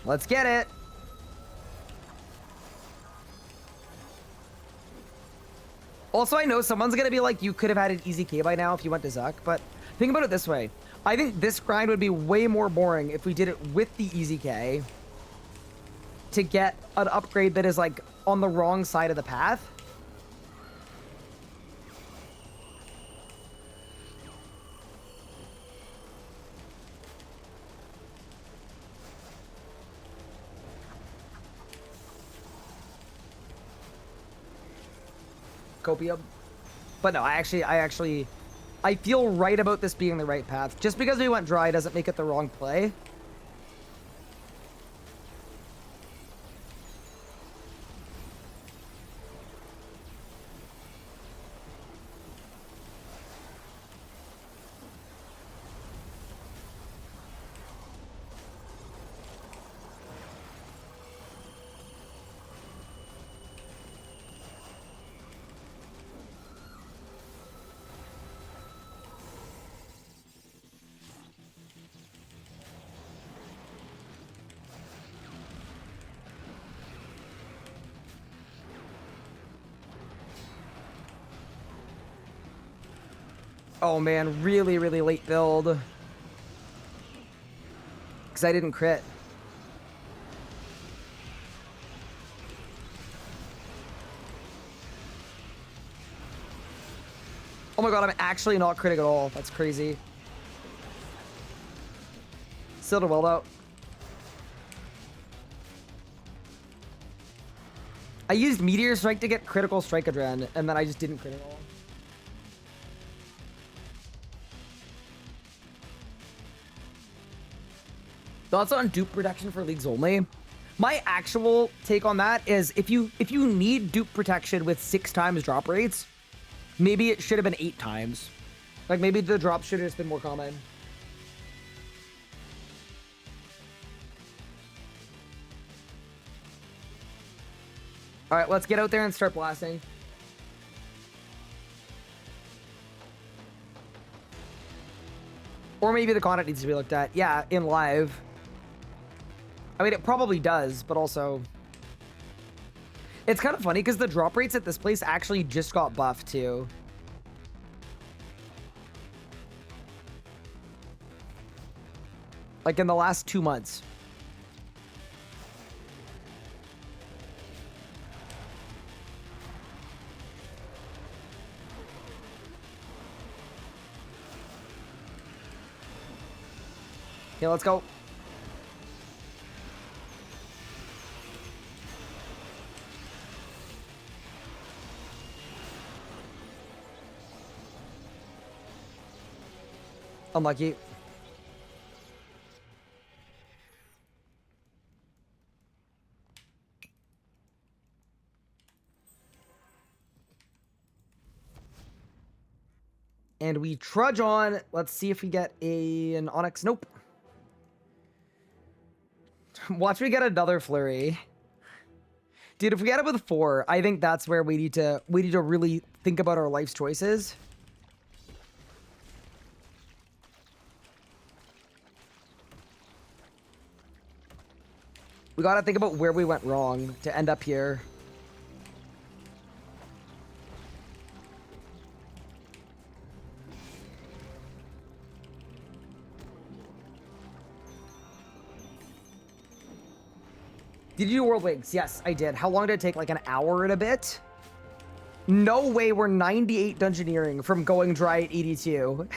Let's get it. Also, I know someone's gonna be like, you could have had an easy K by now if you went to Zuck, but think about it this way. I think this grind would be way more boring if we did it with the easy K to get an upgrade that is like on the wrong side of the path. Copium. But no, I feel right about this being the right path. Just because we went dry doesn't make it the wrong play. Oh man, really, really late build. Because I didn't crit. Oh my god, I'm actually not critting at all. That's crazy. Still did well though. I used Meteor Strike to get critical strike adren, and then I just didn't crit at all. Thoughts on dupe protection for leagues only? My actual take on that is if you need dupe protection with 6 times drop rates, maybe it should have been 8 times. Like maybe the drop should have just been more common. All right, let's get out there and start blasting. Or maybe the content needs to be looked at. Yeah, in live. I mean, it probably does, but also... It's kind of funny because the drop rates at this place actually just got buffed too. Like in the last 2 months. Okay, let's go. Unlucky. And we trudge on. Let's see if we get an Onyx. Nope. Watch me get another flurry. Dude, if we get it with 4, I think that's where we need to really think about our life's choices. We gotta think about where we went wrong to end up here. Did you do World Wings? Yes, I did. How long did it take? Like an hour and a bit? No way we're 98 dungeoneering from going dry at 82.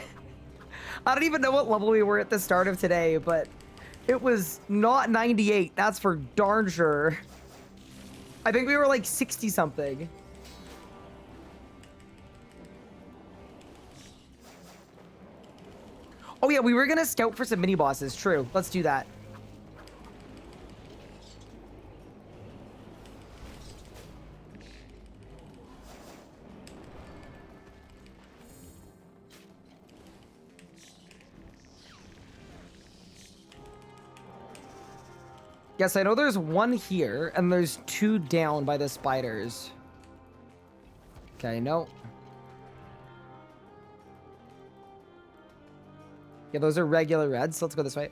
I don't even know what level we were at the start of today, but it was not 98. That's for darn sure. I think we were like 60 something. Oh yeah, we were gonna scout for some mini bosses. True. Let's do that. Yes, I know there's one here, and there's 2 down by the spiders. Okay, no. Yeah, those are regular reds, so let's go this way.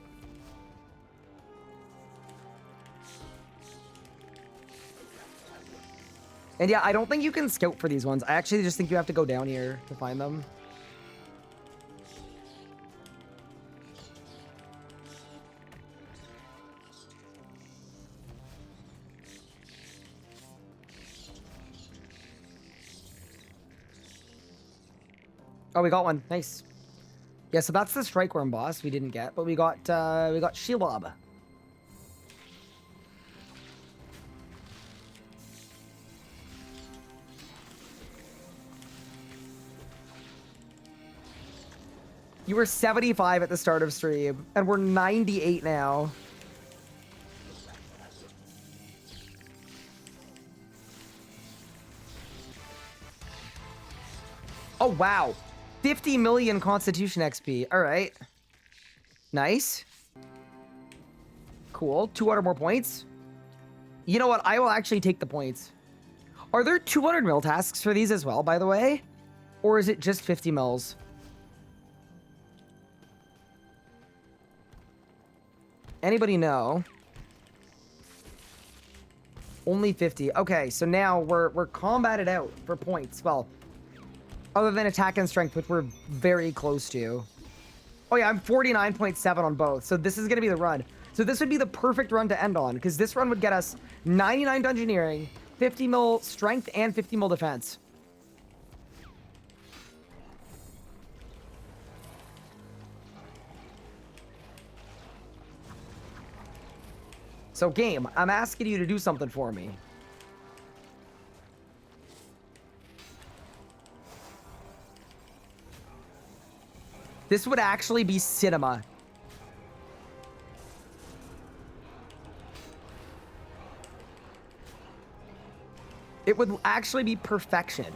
And yeah, I don't think you can scout for these ones. I actually just think you have to go down here to find them. Oh, we got one. Nice. Yeah, so that's the strike worm boss we didn't get, but we got Shelob. You were 75 at the start of stream, and we're 98 now. Oh, wow. 50 million Constitution XP. All right. Nice. Cool. 200 more points. You know what? I will actually take the points. Are there 200 mil tasks for these as well, by the way? Or is it just 50 mils? Anybody know? Only 50. Okay, so now we're combated out for points. Well, other than attack and strength, which we're very close to. Oh yeah, I'm 49.7 on both. So this is going to be the run. So this would be the perfect run to end on, because this run would get us 99 dungeoneering, 50 mil strength, and 50 mil defense. So game, I'm asking you to do something for me. This would actually be cinema. It would actually be perfection.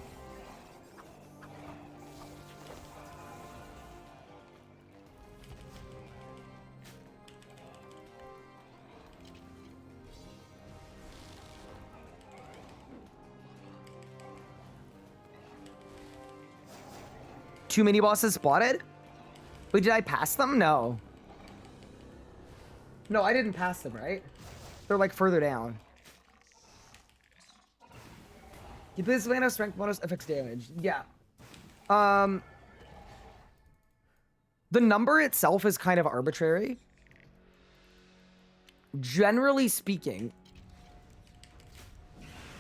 Two mini bosses spotted? Wait, did I pass them? No. No, I didn't pass them, right? They're like further down. You play this land of strength bonus affects damage. Yeah. The number itself is kind of arbitrary. Generally speaking,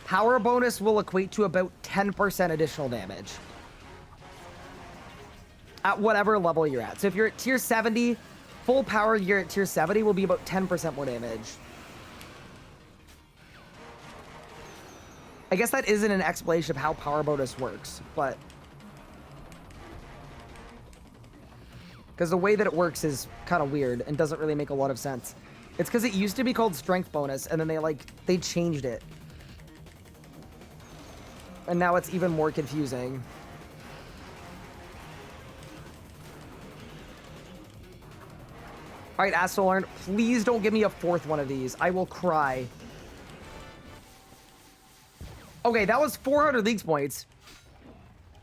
power bonus will equate to about 10% additional damage. At whatever level you're at. So if you're at tier 70, full power you're at tier 70 will be about 10% more damage. I guess that isn't an explanation of how power bonus works, but... because the way that it works is kind of weird and doesn't really make a lot of sense. It's because it used to be called strength bonus, and then they changed it. And now it's even more confusing. All right, Astrolarn, please don't give me a fourth one of these. I will cry. Okay, that was 400 leagues points.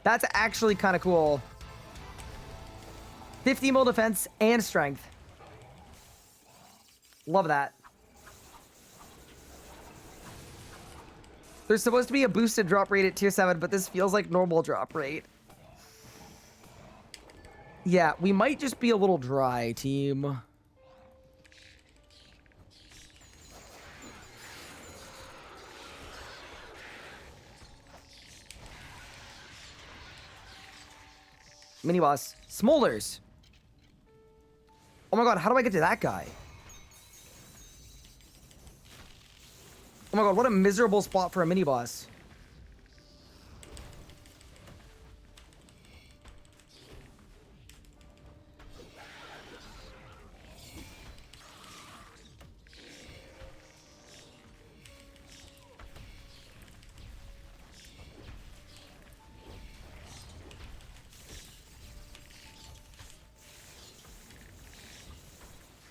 That's actually kind of cool. 50 mil defense and strength. Love that. There's supposed to be a boosted drop rate at tier 7, but this feels like normal drop rate. Yeah, we might just be a little dry, team. Mini boss. Smolders. Oh my god, how do I get to that guy? Oh my god, what a miserable spot for a mini boss.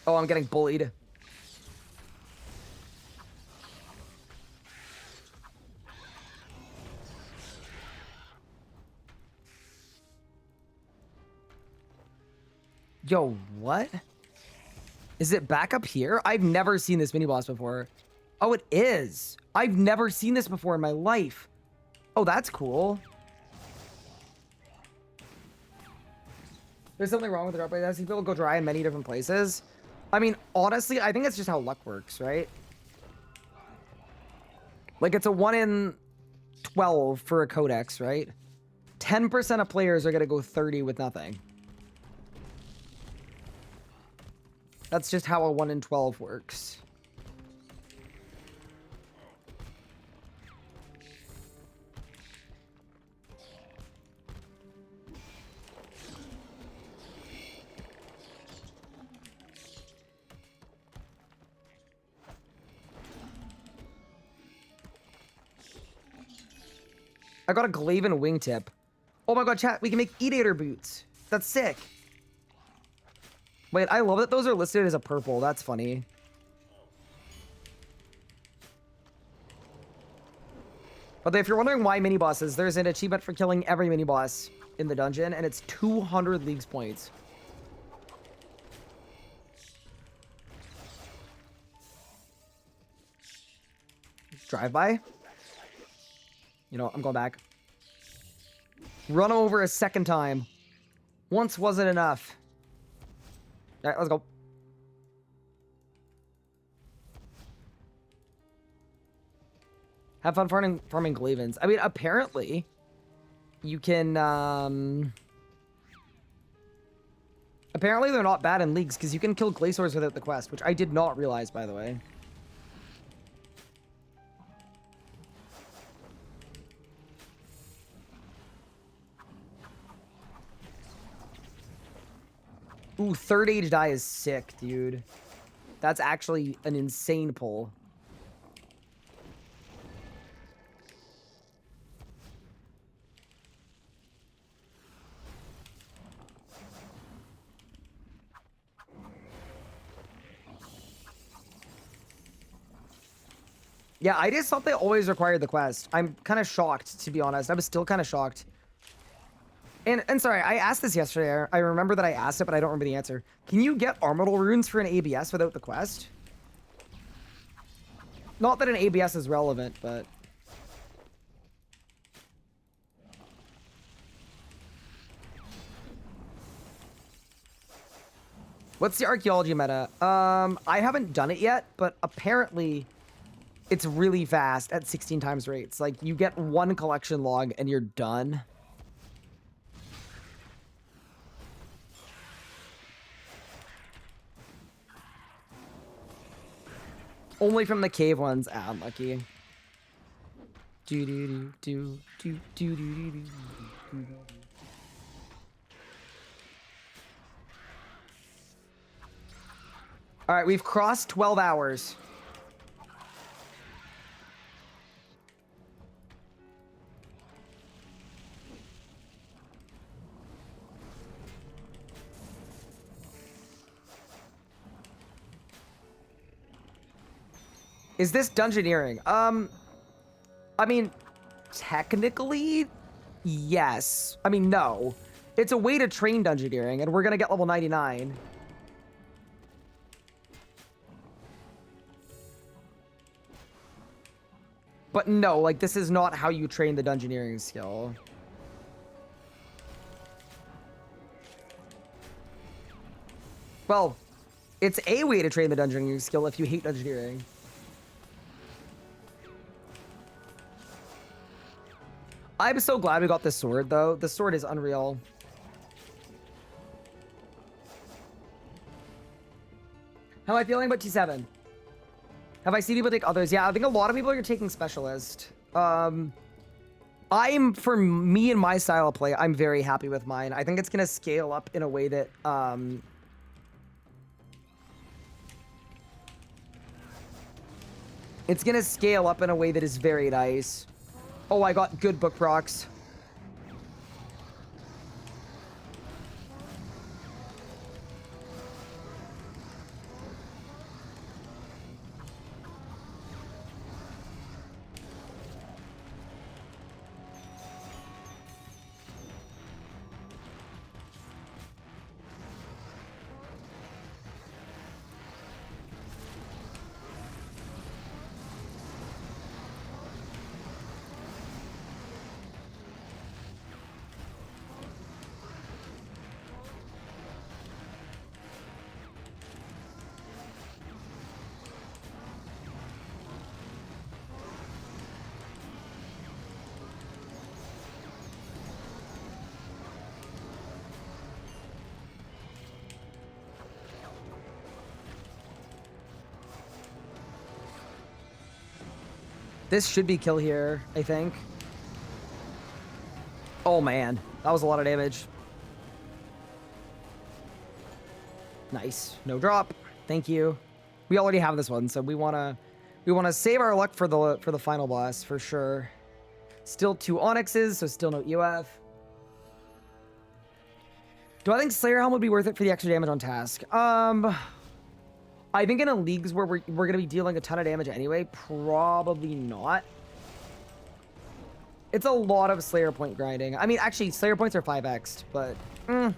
Oh, I'm getting bullied. Yo, what? Is it back up here? I've never seen this mini boss before. Oh, it is. I've never seen this before in my life. Oh, that's cool. There's something wrong with the drop rate. I see people go dry in many different places. I mean, honestly, I think it's just how luck works, right? Like, it's a 1 in 12 for a codex, right? 10% of players are going to go 30 with nothing. That's just how a 1 in 12 works. I got a Glaven wingtip. Oh my god, chat, we can make Eater boots. That's sick. Wait, I love that those are listed as a purple. That's funny. But if you're wondering why mini bosses, there's an achievement for killing every mini boss in the dungeon, and it's 200 leagues points. Drive by. You know, I'm going back. Run over a second time. Once wasn't enough. All right, let's go. Have fun farming Glavens. I mean, apparently, you can, apparently they're not bad in leagues, because you can kill Glaciors without the quest, which I did not realize, by the way. Ooh, third age die is sick, dude. That's actually an insane pull. Yeah, I just thought they always required the quest. I'm kind of shocked, to be honest. I was still kind of shocked. And sorry, I asked this yesterday. I remember that I asked it, but I don't remember the answer. Can you get Armadal runes for an ABS without the quest? Not that an ABS is relevant, but... What's the archaeology meta? I haven't done it yet, but apparently it's really fast at 16 times rates. Like, you get one collection log and you're done. Only from the cave ones. Ah, unlucky. All right, we've crossed 12 hours. Is this dungeoneering? I mean, technically, yes. I mean, no. It's a way to train dungeoneering, and we're gonna get level 99. But no, like, this is not how you train the dungeoneering skill. Well, it's a way to train the dungeoneering skill if you hate dungeoneering. I'm so glad we got this sword, though. The sword is unreal. How am I feeling about T7? Have I seen people take others? Yeah, I think a lot of people are taking specialist. For me and my style of play, I'm very happy with mine. I think it's going to scale up in a way that, it's going to scale up in a way that is very nice. Oh, I got good book procs. This should be kill here, I think. Oh man, that was a lot of damage. Nice, no drop. Thank you. We already have this one, so we wanna save our luck for the final boss for sure. Still 2 onyxes, so still no EOF. Do I think Slayer Helm would be worth it for the extra damage on task? I think in a leagues where we're gonna be dealing a ton of damage anyway, probably not. It's a lot of Slayer point grinding. I mean, actually, Slayer points are 5x'd, but I'm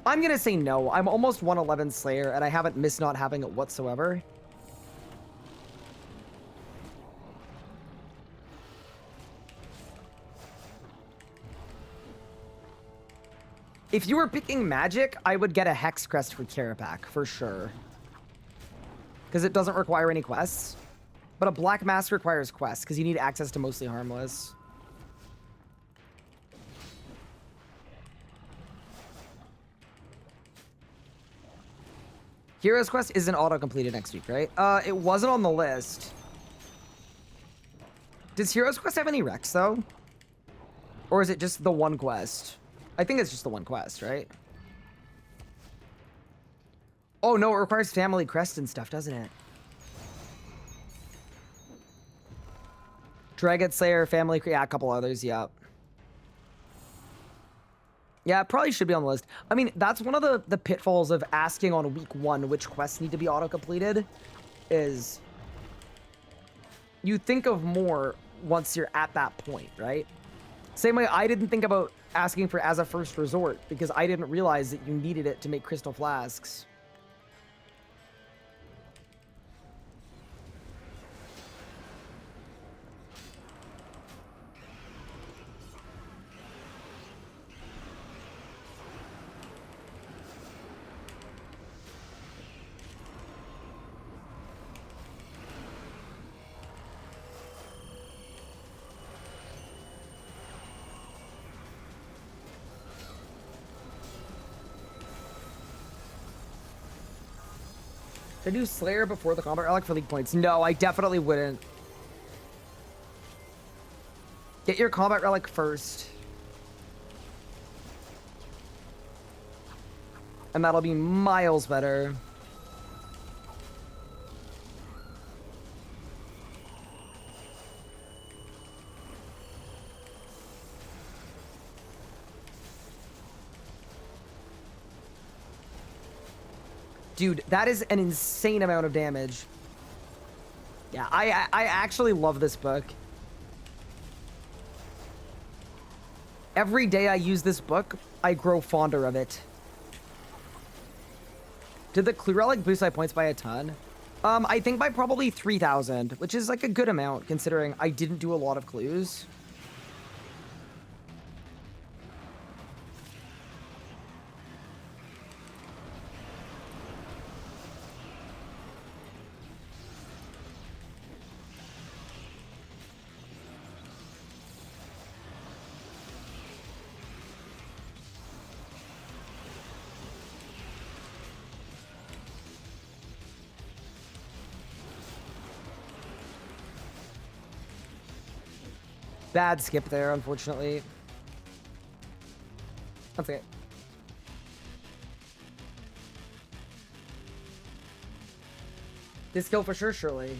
gonna say no. I'm almost 111 Slayer, and I haven't missed not having it whatsoever. If you were picking magic, I would get a Hex Crest for Carapac, for sure. Because it doesn't require any quests. But a Black Mask requires quests, because you need access to Mostly Harmless. Hero's Quest isn't auto-completed next week, right? It wasn't on the list. Does Hero's Quest have any Rex, though? Or is it just the one quest? I think it's just the one quest, right? Oh, no, it requires family crest and stuff, doesn't it? Dragon Slayer, family... Yeah, a couple others, yeah. Yeah, it probably should be on the list. I mean, that's one of the pitfalls of asking on week 1 which quests need to be auto-completed, is you think of more once you're at that point, right? Same way I didn't think about asking for as a first resort, because I didn't realize that you needed it to make crystal flasks. Should I do Slayer before the Combat Relic for League points? No, I definitely wouldn't. Get your Combat Relic first. And that'll be miles better. Dude, that is an insane amount of damage. Yeah, I actually love this book. Every day I use this book, I grow fonder of it. Did the Clue Relic boost my points by a ton? I think by probably 3,000, which is like a good amount considering I didn't do a lot of clues. Bad skip there, unfortunately. That's okay. This kill for sure, surely.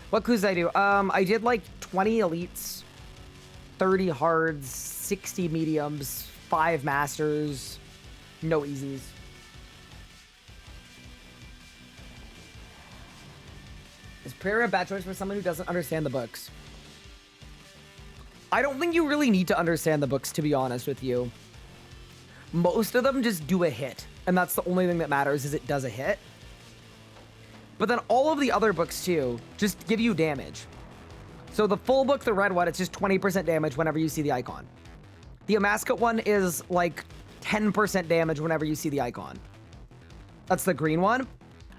What clues did I do? I did like 20 elites, 30 hards, 60 mediums, 5 masters, no easies. Is prayer a bad choice for someone who doesn't understand the books? I don't think you really need to understand the books, to be honest with you. Most of them just do a hit, and that's the only thing that matters, is it does a hit. But then all of the other books, too, just give you damage. So the full book, the red one, it's just 20% damage whenever you see the icon. The Amascut one is like 10% damage whenever you see the icon. That's the green one.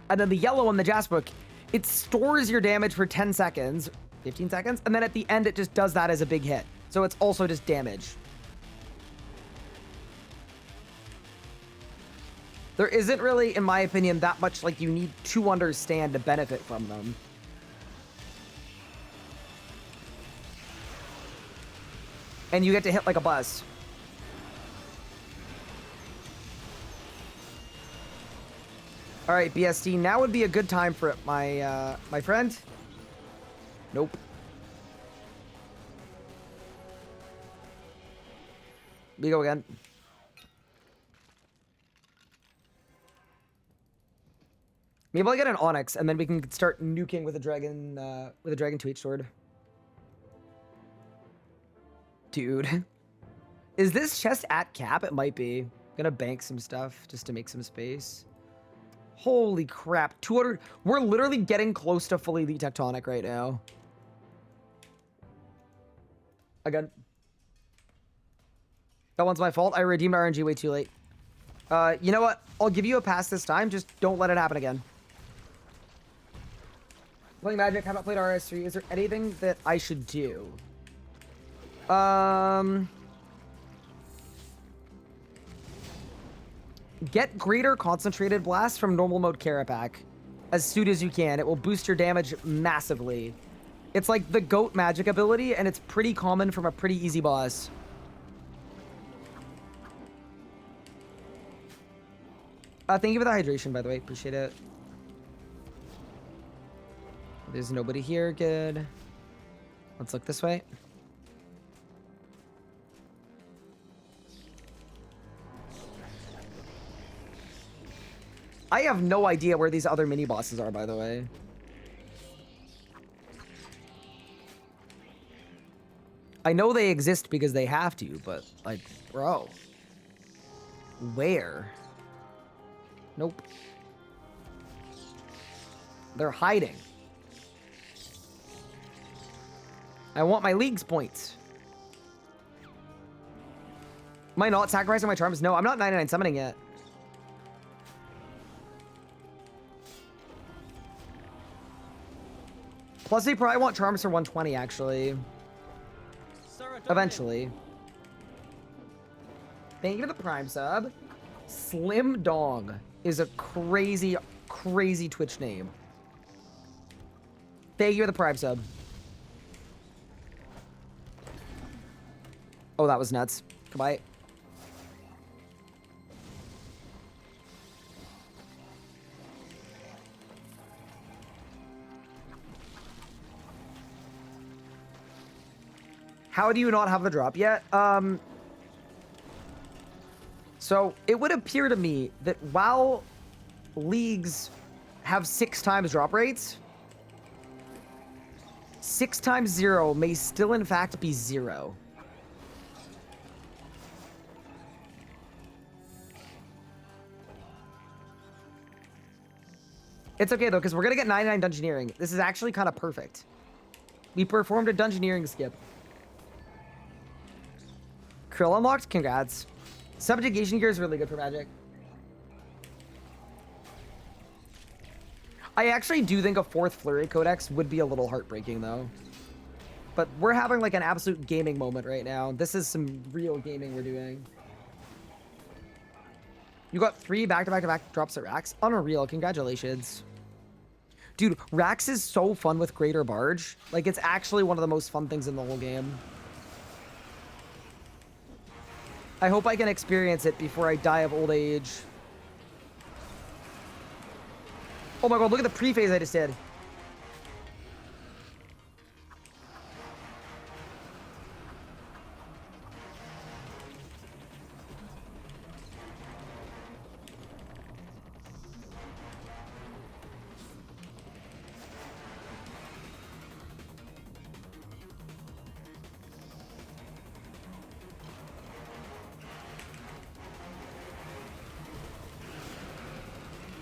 And then the yellow one, the Jas book, it stores your damage for 10 seconds, 15 seconds, and then at the end it just does that as a big hit. So it's also just damage. There isn't really, in my opinion, that much like you need to understand to benefit from them. And you get to hit like a bus. All right, BSD, now would be a good time for it, my friend. Nope. We go again. Maybe I'll get an Onyx, and then we can start nuking with a dragon tweet sword. Dude. Is this chest at cap? It might be. I'm gonna bank some stuff just to make some space. Holy crap. 200. We're literally getting close to fully elite tectonic right now. Again. That one's my fault. I redeemed RNG way too late. You know what? I'll give you a pass this time. Just don't let it happen again. Playing Magic, have not played RS3. Is there anything that I should do? Get greater concentrated blast from normal mode Carapac as soon as you can. It will boost your damage massively. It's like the goat magic ability, and it's pretty common from a pretty easy boss. Thank you for the hydration, by the way. Appreciate it. There's nobody here. Good. Let's look this way. I have no idea where these other mini bosses are, by the way. I know they exist because they have to, but like, bro. Where? Nope. They're hiding. I want my league's points. Am I not sacrificing my charms? No, I'm not 99 summoning yet. Plus, they probably want charms for 120, actually. Eventually. Thank you for the Prime sub. Slim Dong is a crazy, crazy Twitch name. Thank you for the Prime sub. Oh, that was nuts. Goodbye. How do you not have the drop yet? So it would appear to me that while leagues have 6 times drop rates, 6 times 0 may still in fact be 0. It's okay though, because we're gonna get 99 dungeoneering. This is actually kind of perfect. We performed a dungeoneering skip. Krill unlocked? Congrats. Subjugation gear is really good for Magic. I actually do think a 4th Flurry Codex would be a little heartbreaking, though. But we're having, like, an absolute gaming moment right now. This is some real gaming we're doing. You got 3 back-to-back-to-back drops at Rax? Unreal. Congratulations. Dude, Rax is so fun with Greater Barge. Like, it's actually one of the most fun things in the whole game. I hope I can experience it before I die of old age. Oh my god, look at the pre-phase I just did.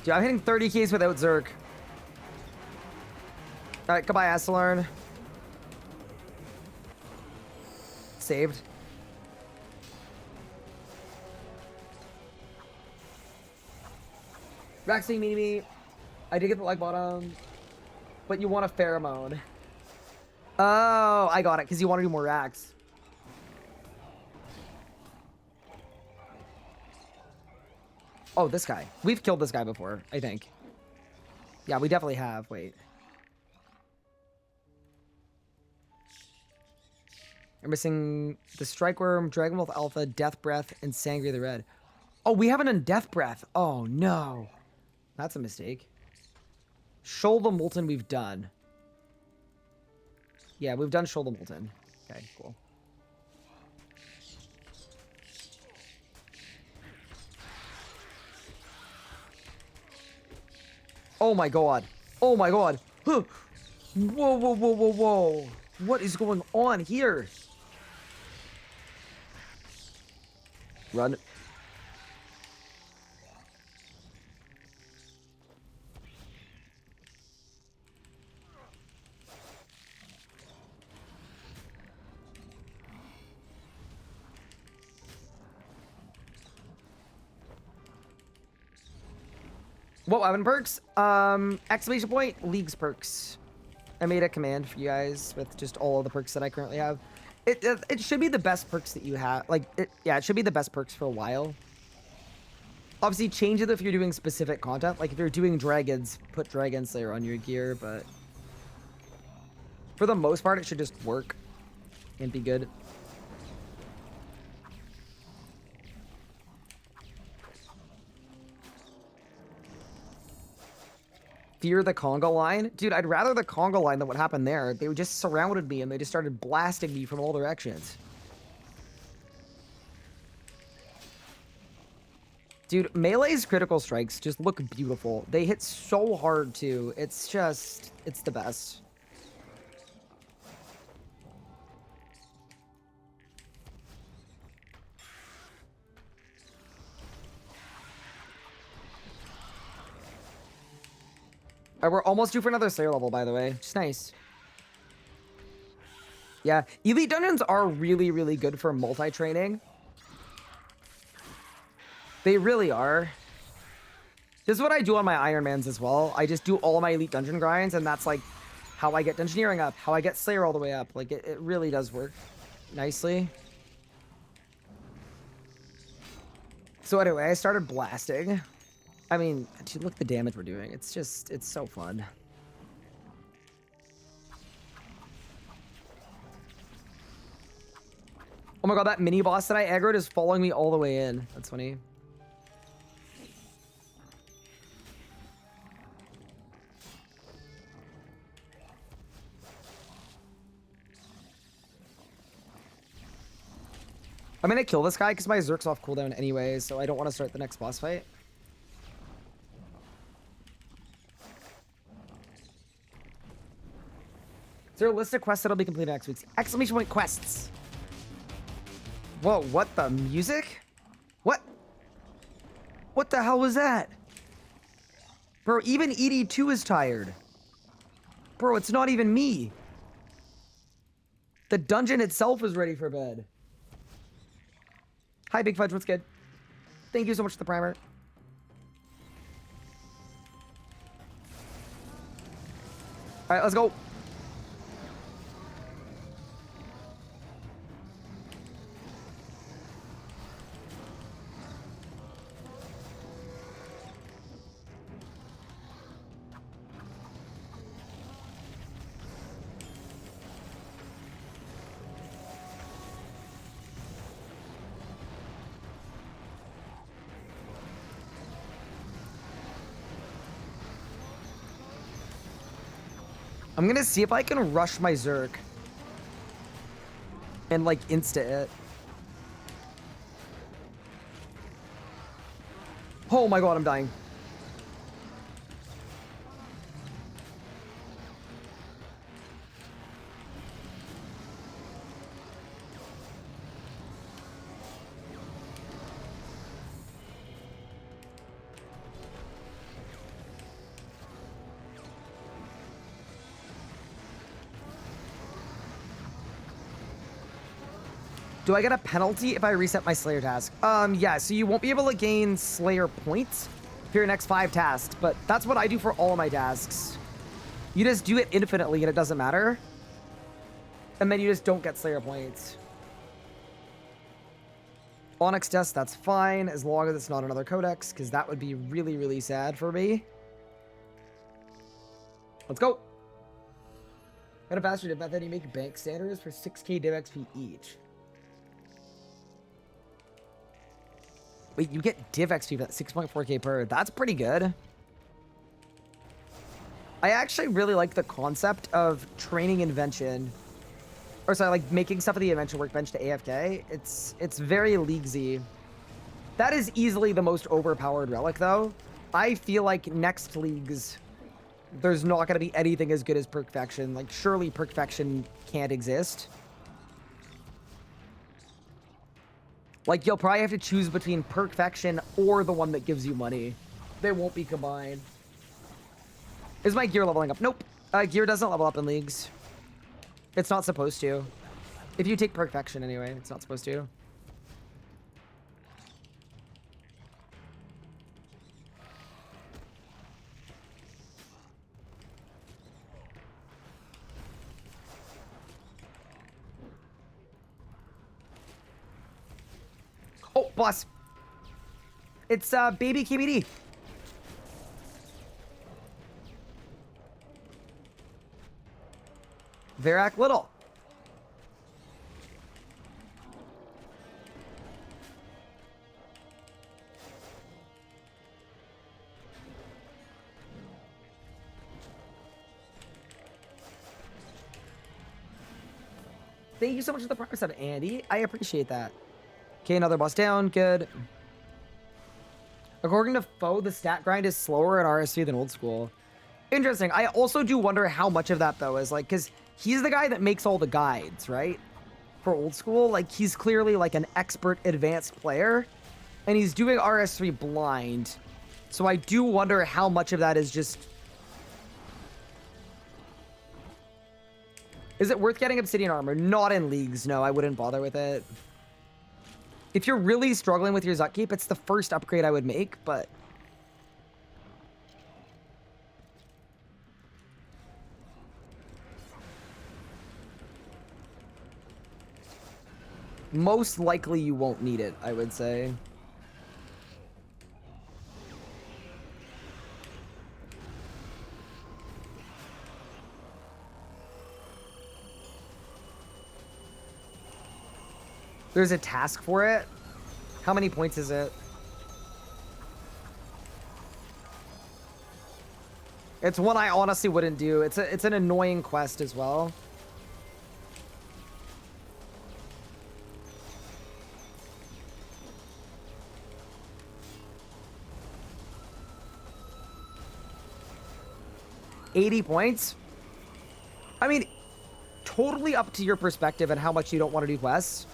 Dude, I'm hitting 30 keys without Zerk. Alright, goodbye, Asalarn. Saved. Raxing me. I did get the like bottom. But you want a pheromone. Oh, I got it, because you want to do more Rax. Oh, this guy. We've killed this guy before, I think. Yeah, we definitely have. Wait. We're missing the Strike Worm, Dragonwolf Alpha, Death Breath, and Sangria the Red. Oh, we haven't done Death Breath. Oh, no. That's a mistake. Shoulder Molten we've done. Yeah, we've done Shoulder Molten. Okay, cool. Oh my god. Oh my god. Huh. Whoa, whoa, whoa, whoa, whoa. What is going on here? Run. What weapon perks? Exclamation point, League's perks. I made a command for you guys with just all of the perks that I currently have. It should be the best perks that you have. Yeah, it should be the best perks for a while. Obviously, change it if you're doing specific content. Like, if you're doing dragons, put Dragon Slayer on your gear, but... for the most part, it should just work and be good. Fear the conga line? Dude, I'd rather the conga line than what happened there. They just surrounded me and they just started blasting me from all directions. Dude, Melee's critical strikes just look beautiful. They hit so hard, too. It's just... it's the best. Alright, we're almost due for another Slayer level, by the way. Just nice. Yeah, Elite Dungeons are really, really good for multi-training. They really are. This is what I do on my Ironmans as well. I just do all my Elite Dungeon grinds, and that's, like, how I get Dungeoneering up, how I get Slayer all the way up. Like, it really does work nicely. So anyway, I started blasting. I mean, dude, look at the damage we're doing. It's just, it's so fun. Oh my god, that mini boss that I aggroed is following me all the way in. That's funny. I'm gonna kill this guy because my Zerk's off cooldown anyway, so I don't want to start the next boss fight. Is there a list of quests that'll be completed next week? Exclamation point quests! Whoa, what the music? What? What the hell was that? Bro, even ED2 is tired. Bro, it's not even me. The dungeon itself is ready for bed. Hi, Big Fudge, what's good? Thank you so much for the primer. Alright, let's go. I'm gonna see if I can rush my Zerk. And, like, insta it. Oh my god, I'm dying. Do I get a penalty if I reset my Slayer task? Yeah, so you won't be able to gain Slayer points for your next 5 tasks, but that's what I do for all of my tasks. You just do it infinitely and it doesn't matter. And then you just don't get Slayer points. Onyx Dust, that's fine, as long as it's not another codex, because that would be really, really sad for me. Let's go. Got a bastard about that you make bank standards for 6k div XP each. Wait, you get div XP for that 6.4k per. That's pretty good. I actually really like the concept of training invention. Or sorry, like making stuff at the invention workbench to AFK. It's very Leaguesy. That is easily the most overpowered relic, though. I feel like next Leagues, there's not going to be anything as good as Perfection. Like, surely Perfection can't exist. Like, you'll probably have to choose between Perfection or the one that gives you money. They won't be combined. Is my gear leveling up? Nope. Gear doesn't level up in Leagues. It's not supposed to. If you take Perfection anyway, it's not supposed to. Oh, boss. It's baby KBD. Verac Little. Thank you so much for the progress of Andy. I appreciate that. Okay, another boss down. Good. According to Foe, the stat grind is slower in RS3 than old school. Interesting. I also do wonder how much of that, though, is like, because he's the guy that makes all the guides, right? For old school. Like, he's clearly like an expert advanced player. And he's doing RS3 blind. So I do wonder how much of that is just... Is it worth getting Obsidian Armor? Not in Leagues, no. I wouldn't bother with it. If you're really struggling with your Zutkeep, it's the first upgrade I would make, but... Most likely you won't need it, I would say. There's a task for it. How many points is it? It's one I honestly wouldn't do. It's an annoying quest as well. $80 points? I mean, totally up to your perspective and how much you don't want to do quests.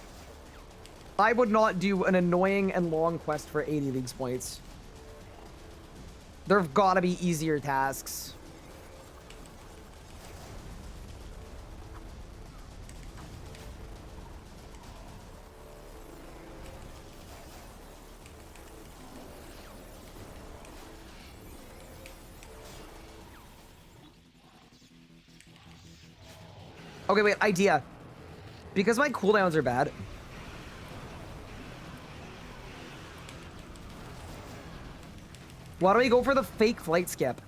I would not do an annoying and long quest for 80 Leagues points. There've got to be easier tasks. Okay, wait, idea. Because my cooldowns are bad. Why don't we go for the fake flight skip?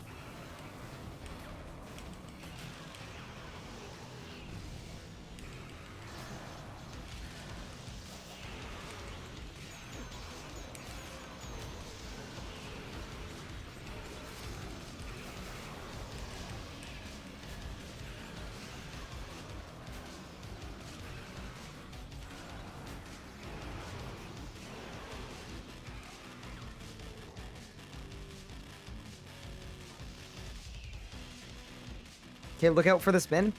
Okay, look out for the spin.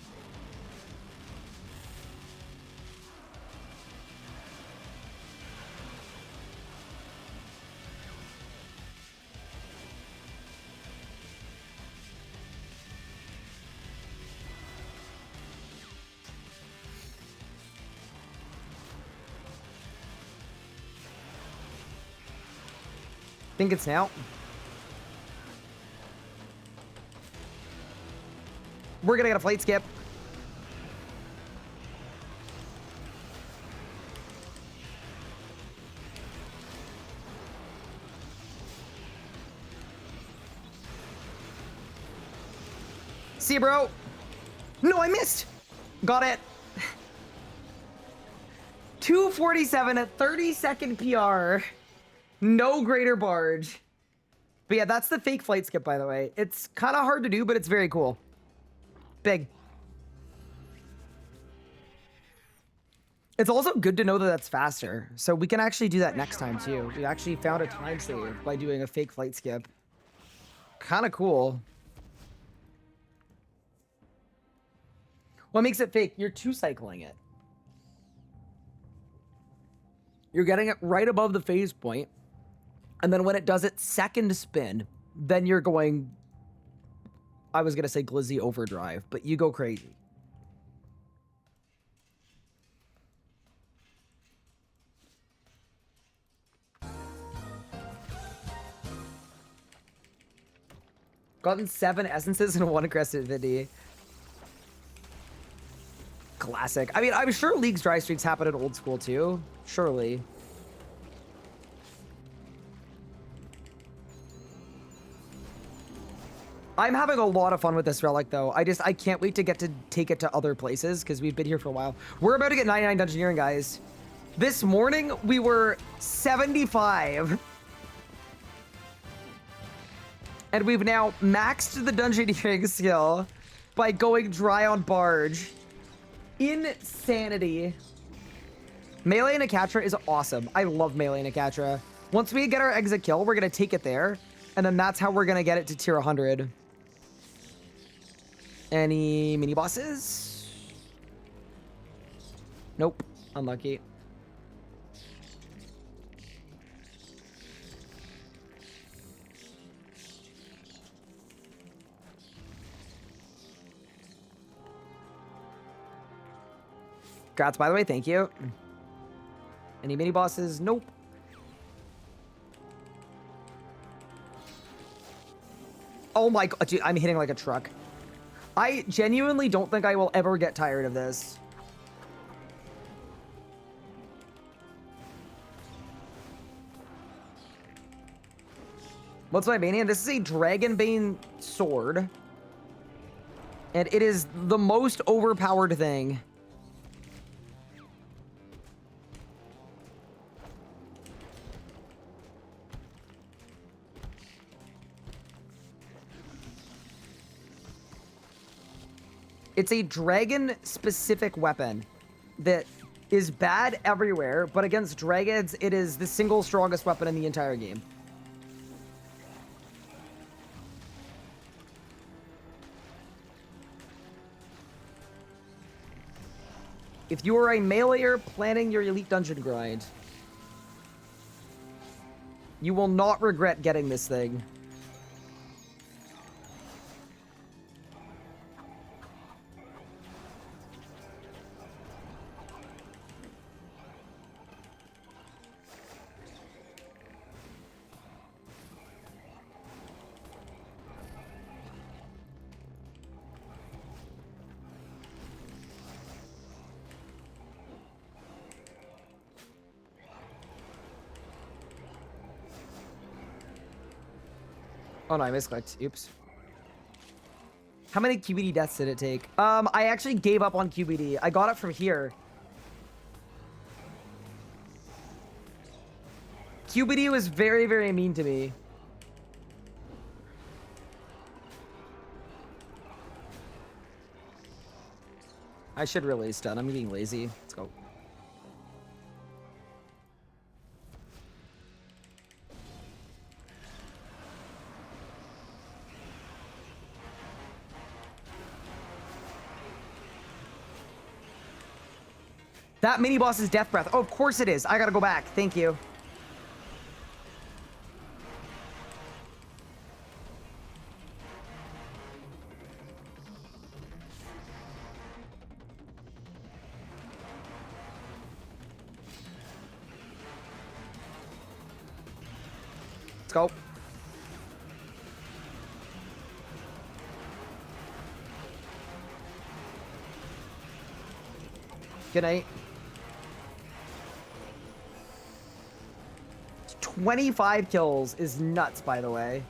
Think it's now. We're gonna get a flight skip. See you, bro. No, I missed. Got it. 247 at 30-second PR. No greater barge. But yeah, that's the fake flight skip, by the way. It's kind of hard to do, but it's very cool. Big. It's also good to know that that's faster. So we can actually do that next time, too. We actually found a time save by doing a fake flight skip. Kind of cool. What makes it fake? You're two-cycling it. You're getting it right above the phase point. And then when it does its second spin, then you're going... I was going to say glizzy overdrive, but you go crazy. Gotten 7 essences and 1 crested Vindy. Classic. I mean, I'm sure League's dry streaks happen at old school too. Surely. I'm having a lot of fun with this relic though. I can't wait to get to take it to other places because we've been here for a while. We're about to get 99 dungeoneering, guys. This morning we were 75. And we've now maxed the dungeoneering skill by going dry on barge. Insanity. Melee and Akatra is awesome. I love Melee and Akatra. Once we get our exit kill, we're going to take it there. And then that's how we're going to get it to tier 100. Any mini bosses? Nope. Unlucky. Congrats, by the way. Thank you. Any mini bosses? Nope. Oh my god, dude, I'm hitting like a truck. I genuinely don't think I will ever get tired of this. What's my mania? This is a Dragonbane sword. And it is the most overpowered thing. It's a dragon-specific weapon that is bad everywhere, but against dragons, it is the single strongest weapon in the entire game. If you are a meleeer planning your elite dungeon grind, you will not regret getting this thing. Oh no, I misclicked. Oops. How many QBD deaths did it take? I actually gave up on QBD. I got it from here. QBD was very, very mean to me. I should really stun. I'm being lazy. Let's go. That mini boss is Death Breath. Oh, of course it is. I gotta go back. Thank you. Let's go. Good night. 25 kills is nuts, by the way.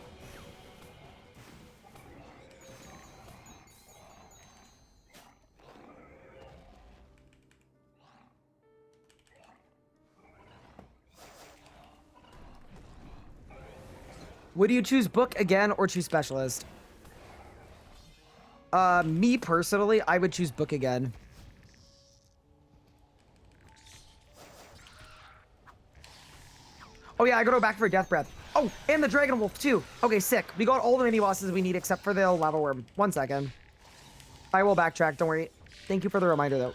Would you choose book again or choose specialist? Me personally, I would choose book again. Oh yeah, I gotta go back for Death Breath. Oh, and the Dragon Wolf too. Okay, sick. We got all the mini bosses we need except for the Lava Worm. 1 second. I will backtrack, don't worry. Thank you for the reminder though.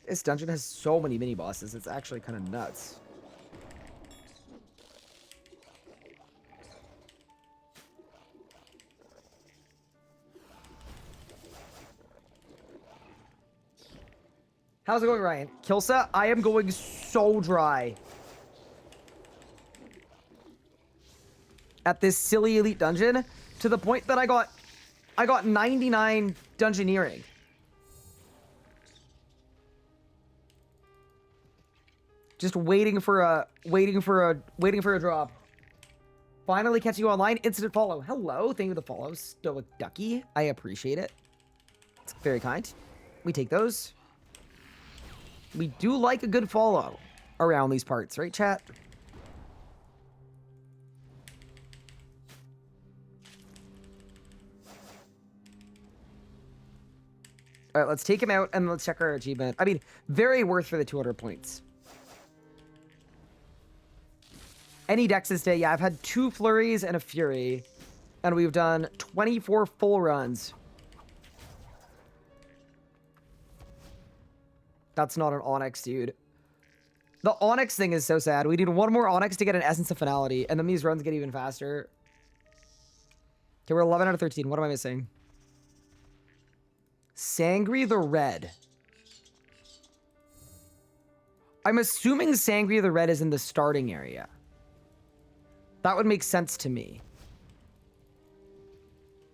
This dungeon has so many mini bosses, it's actually kind of nuts. How's it going, Ryan? Kilsa, I am going so dry at this silly elite dungeon to the point that I got 99 dungeoneering. Just waiting for a drop. Finally catching you online. Instant follow. Hello. Thank you for the follow, Stoic Ducky. I appreciate it. It's very kind. We take those. We do like a good follow around these parts, right, chat? All right, let's take him out and let's check our achievement. I mean, very worth for the 200 points. Any Dexes today? Yeah, I've had 2 flurries and a fury, and we've done 24 full runs. That's not an Onyx, dude. The Onyx thing is so sad. We need 1 more Onyx to get an Essence of Finality, and then these runs get even faster. Okay, we're 11 out of 13. What am I missing? Sangri the Red. I'm assuming Sangri the Red is in the starting area. That would make sense to me.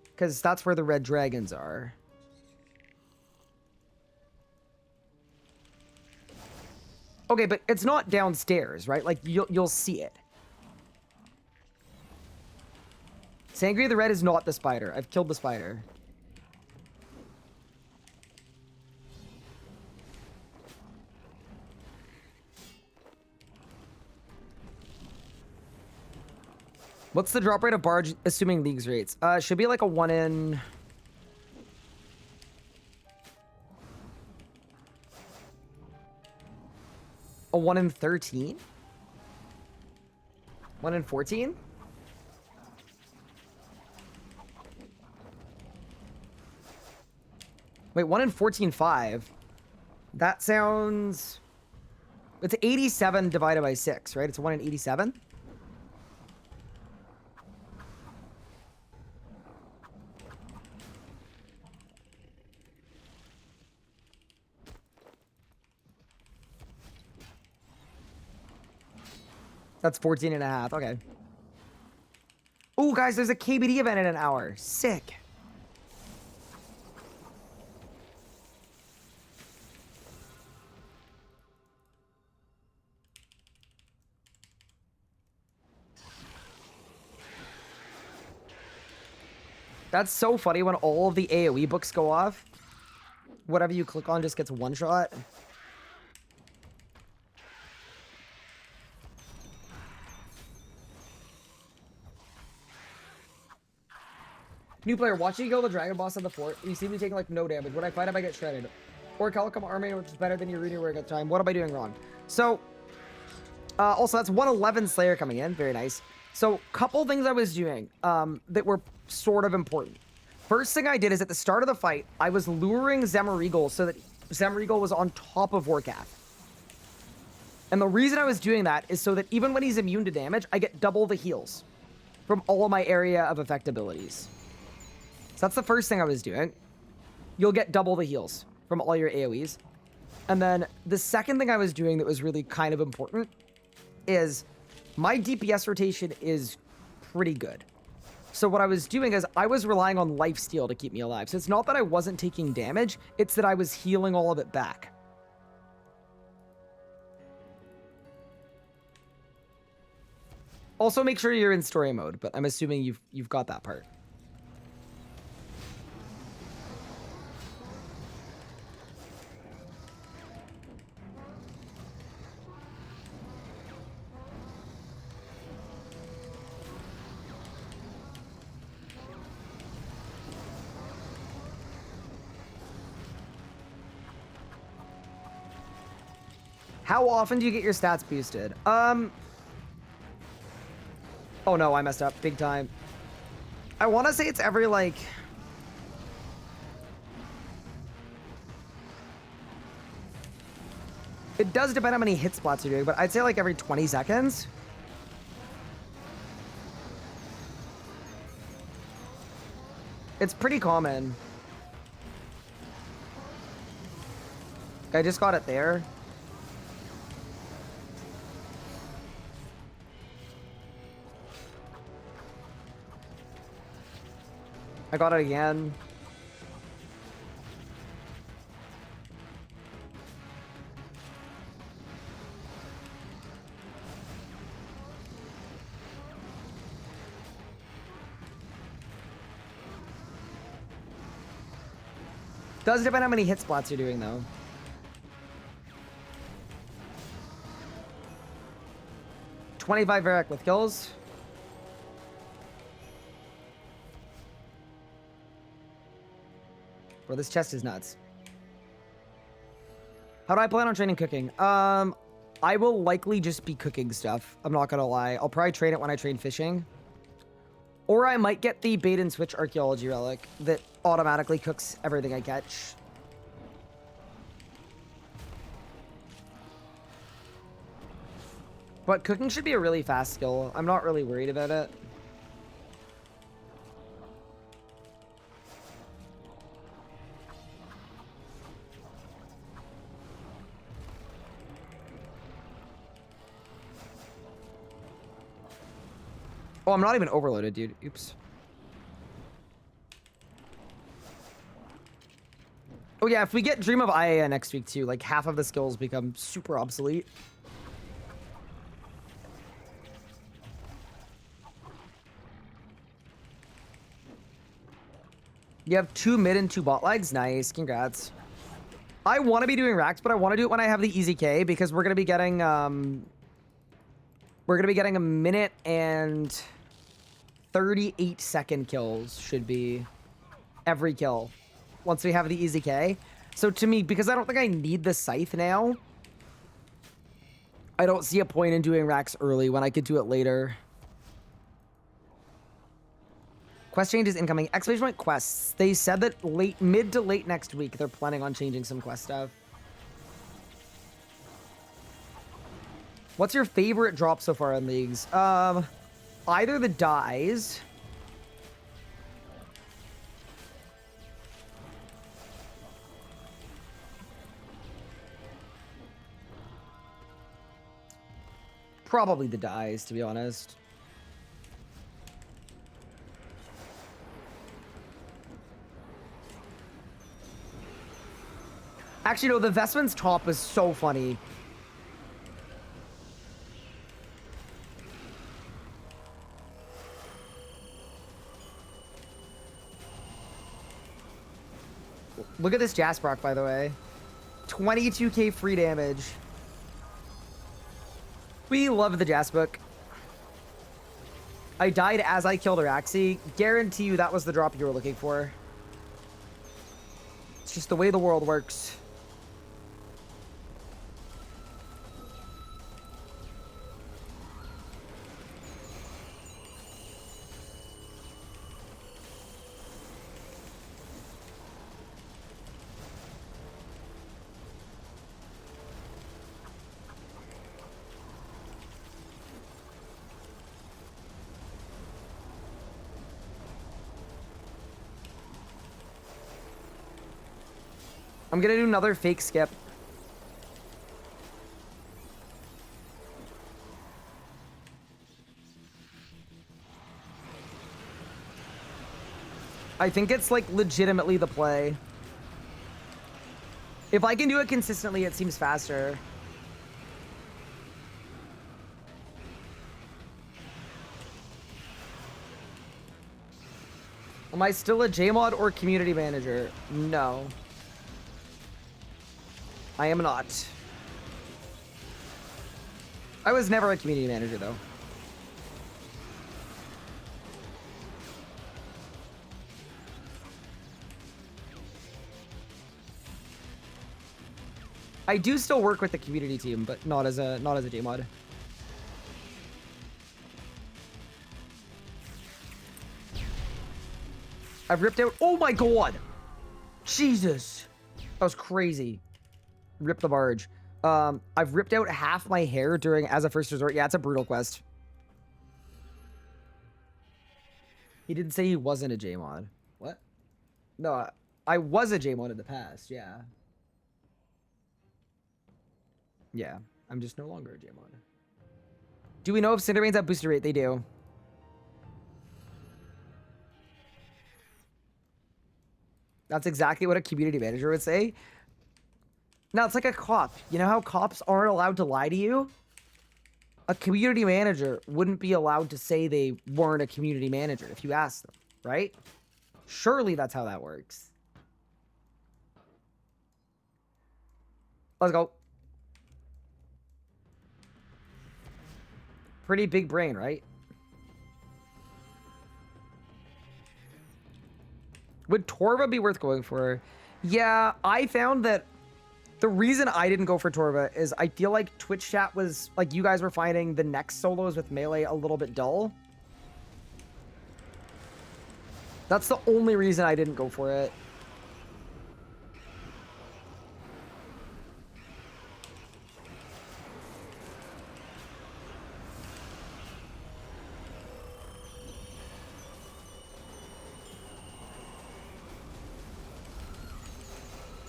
Because that's where the red dragons are. Okay, but it's not downstairs, right? Like, you'll see it. Sangria the Red is not the spider. I've killed the spider. What's the drop rate of barge, assuming leagues rates? Should be like a 1 in... A 1 in 13? 1 in 14? Wait, 1 in 14.5. That sounds... It's 87 divided by 6, right? It's 1 in 87? That's 14 and a half. Okay. Oh, guys, there's a KBD event in an hour. Sick. That's so funny when all of the AoE books go off. Whatever you click on just gets one shot. New player, watching you kill the dragon boss on the fort. You seem to be taking like no damage. When I fight him, I get shredded. Or Calicum Army, which is better than your Rooney work at the time. What am I doing wrong? So, also that's 111 Slayer coming in. Very nice. So, couple things I was doing that were sort of important. First thing I did is at the start of the fight, I was luring Zemarigal so that Zemarigal was on top of Warcath. And the reason I was doing that is so that even when he's immune to damage, I get double the heals from all of my area of effect abilities. So that's the first thing I was doing. You'll get double the heals from all your AoEs. And then the second thing I was doing that was really kind of important is my DPS rotation is pretty good. So what I was doing is I was relying on lifesteal to keep me alive. So it's not that I wasn't taking damage, it's that I was healing all of it back. Also make sure you're in story mode, but I'm assuming you've got that part. How often do you get your stats boosted? Oh no, I messed up big time. I want to say it's every like... It does depend on how many hit spots you're doing, but I'd say like every 20 seconds. It's pretty common. I just got it there. I got it again. Does depend on how many hit spots you're doing, though. $25 Relic with kills. Bro, this chest is nuts. How do I plan on training cooking? I will likely just be cooking stuff. I'm not gonna lie. I'll probably train it when I train fishing. Or I might get the bait and switch archaeology relic that automatically cooks everything I catch. But cooking should be a really fast skill. I'm not really worried about it. Oh, I'm not even overloaded, dude. Oops. Oh yeah, if we get Dream of Aya next week too, like half of the skills become super obsolete. You have 2 mid and 2 bot legs? Nice, congrats. I want to be doing racks, but I want to do it when I have the easy K because we're gonna be getting a minute and 38-second kills should be every kill once we have the easy K. So to me, because I don't think I need the scythe now, I don't see a point in doing racks early when I could do it later. Quest changes incoming. Exclamation point quests. They said that mid to late next week, they're planning on changing some quest stuff. What's your favorite drop so far in leagues? Either the dyes. Probably the dyes, to be honest. Actually, no, the Vestment's top is so funny. Look at this Jasproc, by the way. 22k free damage. We love the Jasbook. I died as I killed Araxi. Guarantee you that was the drop you were looking for. It's just the way the world works. I'm gonna do another fake skip. I think it's like legitimately the play. If I can do it consistently, it seems faster. Am I still a JMod or community manager? No. I am not. I was never a community manager, though. I do still work with the community team, but not as a JMod. I've ripped out. Oh my god, Jesus, that was crazy. Rip the barge. I've ripped out half my hair during as a first resort. Yeah, it's a brutal quest. He didn't say he wasn't a JMod. What? No, I was a JMod in the past. Yeah. Yeah, I'm just no longer a JMod. Do we know if Cindermains have booster rate? They do. That's exactly what a community manager would say. Now, it's like a cop. You know how cops aren't allowed to lie to you? A community manager wouldn't be allowed to say they weren't a community manager if you asked them, right? Surely that's how that works. Let's go. Pretty big brain, right? Would Torva be worth going for? Yeah, I found that the reason I didn't go for Torva is I feel like Twitch chat was, like, you guys were finding the next solos with melee a little bit dull. That's the only reason I didn't go for it.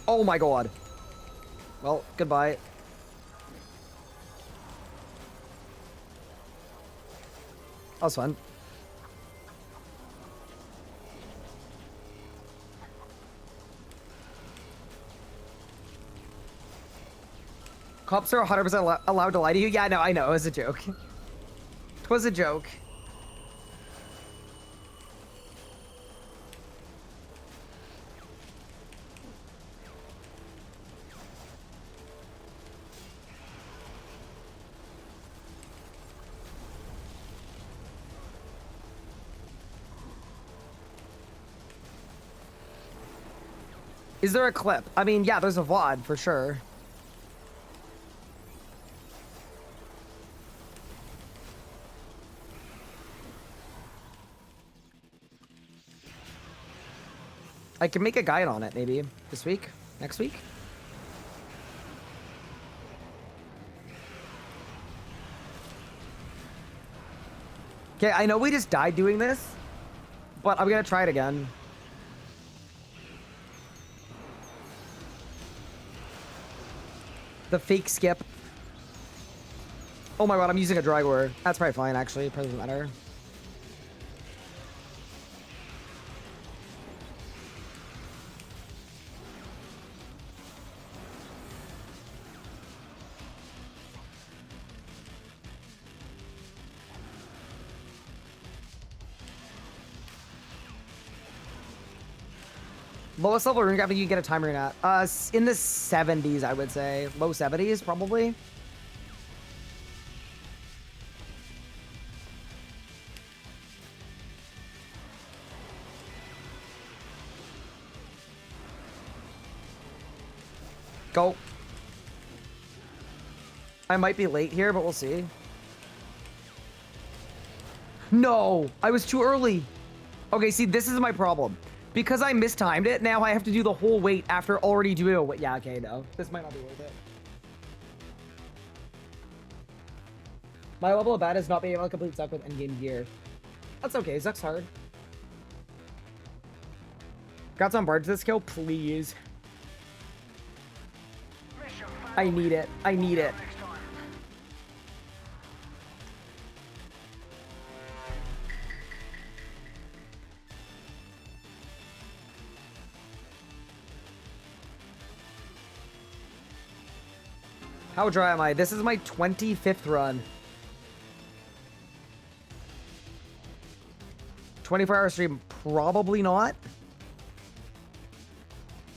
Oh my god. Well, goodbye. That was fun. Cops are 100% allowed to lie to you? Yeah, no, I know. It was a joke. It was a joke. Is there a clip? I mean, yeah, there's a VOD for sure. I can make a guide on it maybe this week, next week. Okay, I know we just died doing this, but I'm gonna try it again. The fake skip. Oh my god, I'm using a Drygor. That's probably fine, actually. Probably doesn't matter. Lowest level rune graphic you can get a timer in at? In the 70s, I would say. Low 70s, probably. Go. I might be late here, but we'll see. No, I was too early. Okay, see, this is my problem. Because I mistimed it, now I have to do the whole wait after already doing a wait. Yeah, okay, no. This might not be worth it. My level of bad is not being able to complete Zuck with endgame gear. That's okay, Zuck's hard. Got some barge this kill, please. I need it. I need it. How dry am I? This is my 25th run. 24-hour stream, probably not.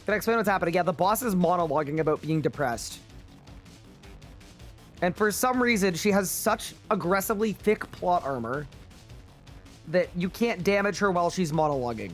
Can I explain what's happening? Yeah, the boss is monologuing about being depressed. And for some reason, she has such aggressively thick plot armor that you can't damage her while she's monologuing.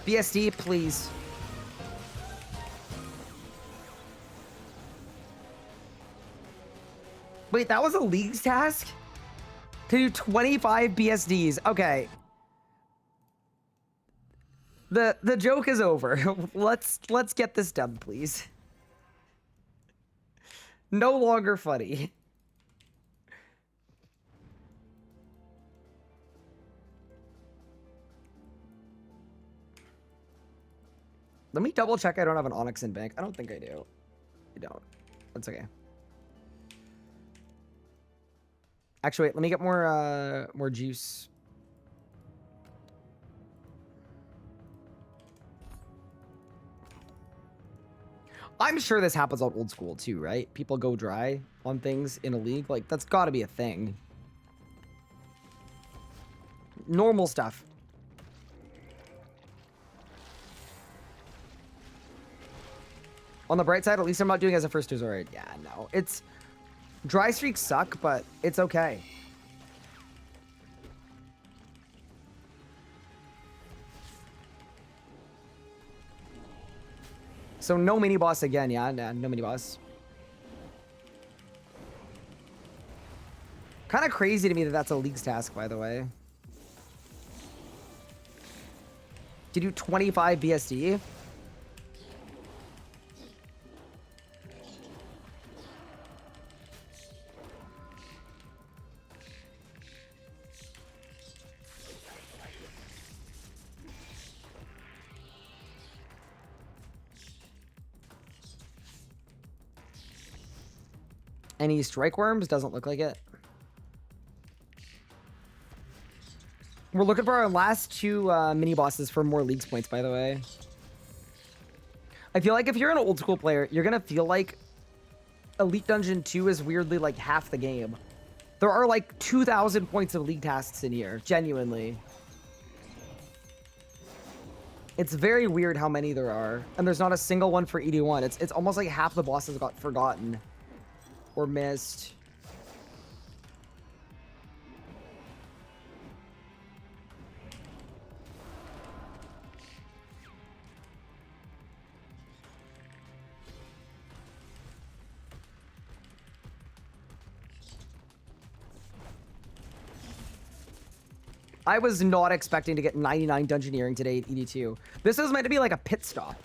BSD, please. Wait, that was a League's task? To do 25 BSDs. Okay. The joke is over. Let's get this done, please. No longer funny. Let me double check I don't have an Onyx in bank. I don't think I do. I don't. That's okay. Actually, wait, let me get more juice. I'm sure this happens on old school too, right? People go dry on things in a league. Like, that's got to be a thing. Normal stuff. On the bright side, at least I'm not doing it as a first resort. Yeah, no. It's... Dry streaks suck, but it's okay. So no mini boss again, yeah? Nah, no mini boss. Kind of crazy to me that that's a League's task, by the way. To do 25 BSD? Any strike worms? Doesn't look like it. We're looking for our last two mini bosses for more Leagues points, by the way. I feel like if you're an old school player, you're gonna feel like Elite Dungeon 2 is weirdly like half the game. There are like 2,000 points of League tasks in here, genuinely. It's very weird how many there are, and there's not a single one for ED1. It's almost like half the bosses got forgotten or missed. I was not expecting to get 99 dungeoneering today at ED2. This is meant to be like a pit stop.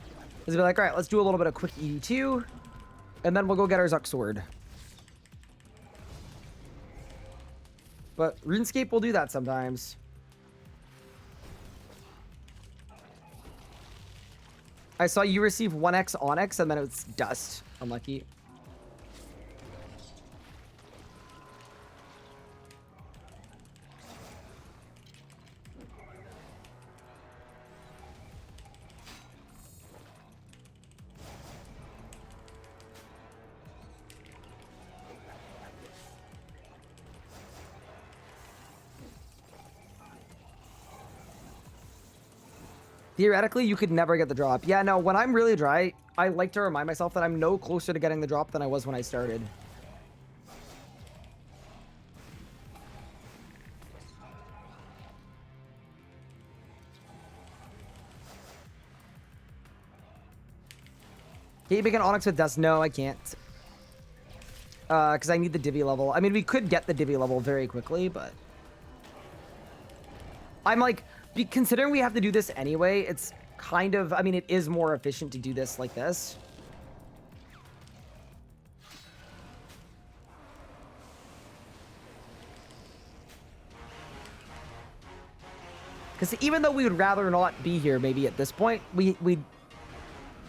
It's be like, all right, let's do a little bit of quick ED2, and then we'll go get our Zuck sword. But RuneScape will do that sometimes. I saw you receive 1x Onyx, and then it's dust. Unlucky. Theoretically, you could never get the drop. Yeah, no, when I'm really dry, I like to remind myself that I'm no closer to getting the drop than I was when I started. Can you make an Onyx with dust? No, I can't. Because I need the Divi level. I mean, we could get the Divi level very quickly, but... I'm like... Considering we have to do this anyway, it's kind of... I mean, it is more efficient to do this like this. Because even though we would rather not be here, maybe at this point, we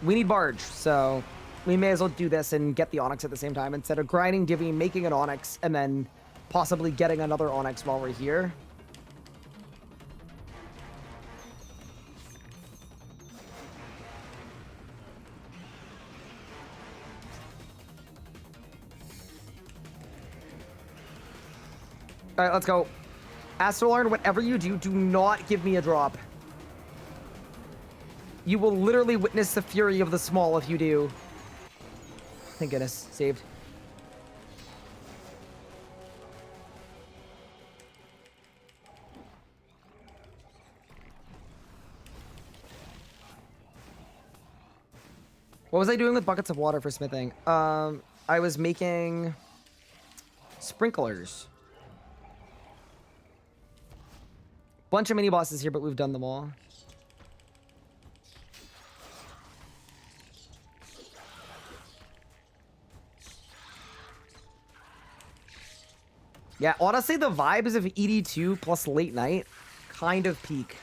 need Barge, so we may as well do this and get the Onyx at the same time instead of grinding Divi, making an Onyx, and then possibly getting another Onyx while we're here. All right, let's go. Astrolarn, whatever you do, do not give me a drop. You will literally witness the fury of the small if you do. Thank goodness. Saved. What was I doing with buckets of water for smithing? I was making sprinklers. Bunch of mini bosses here, but we've done them all. Yeah, honestly, the vibes of ED2 plus late night kind of peak.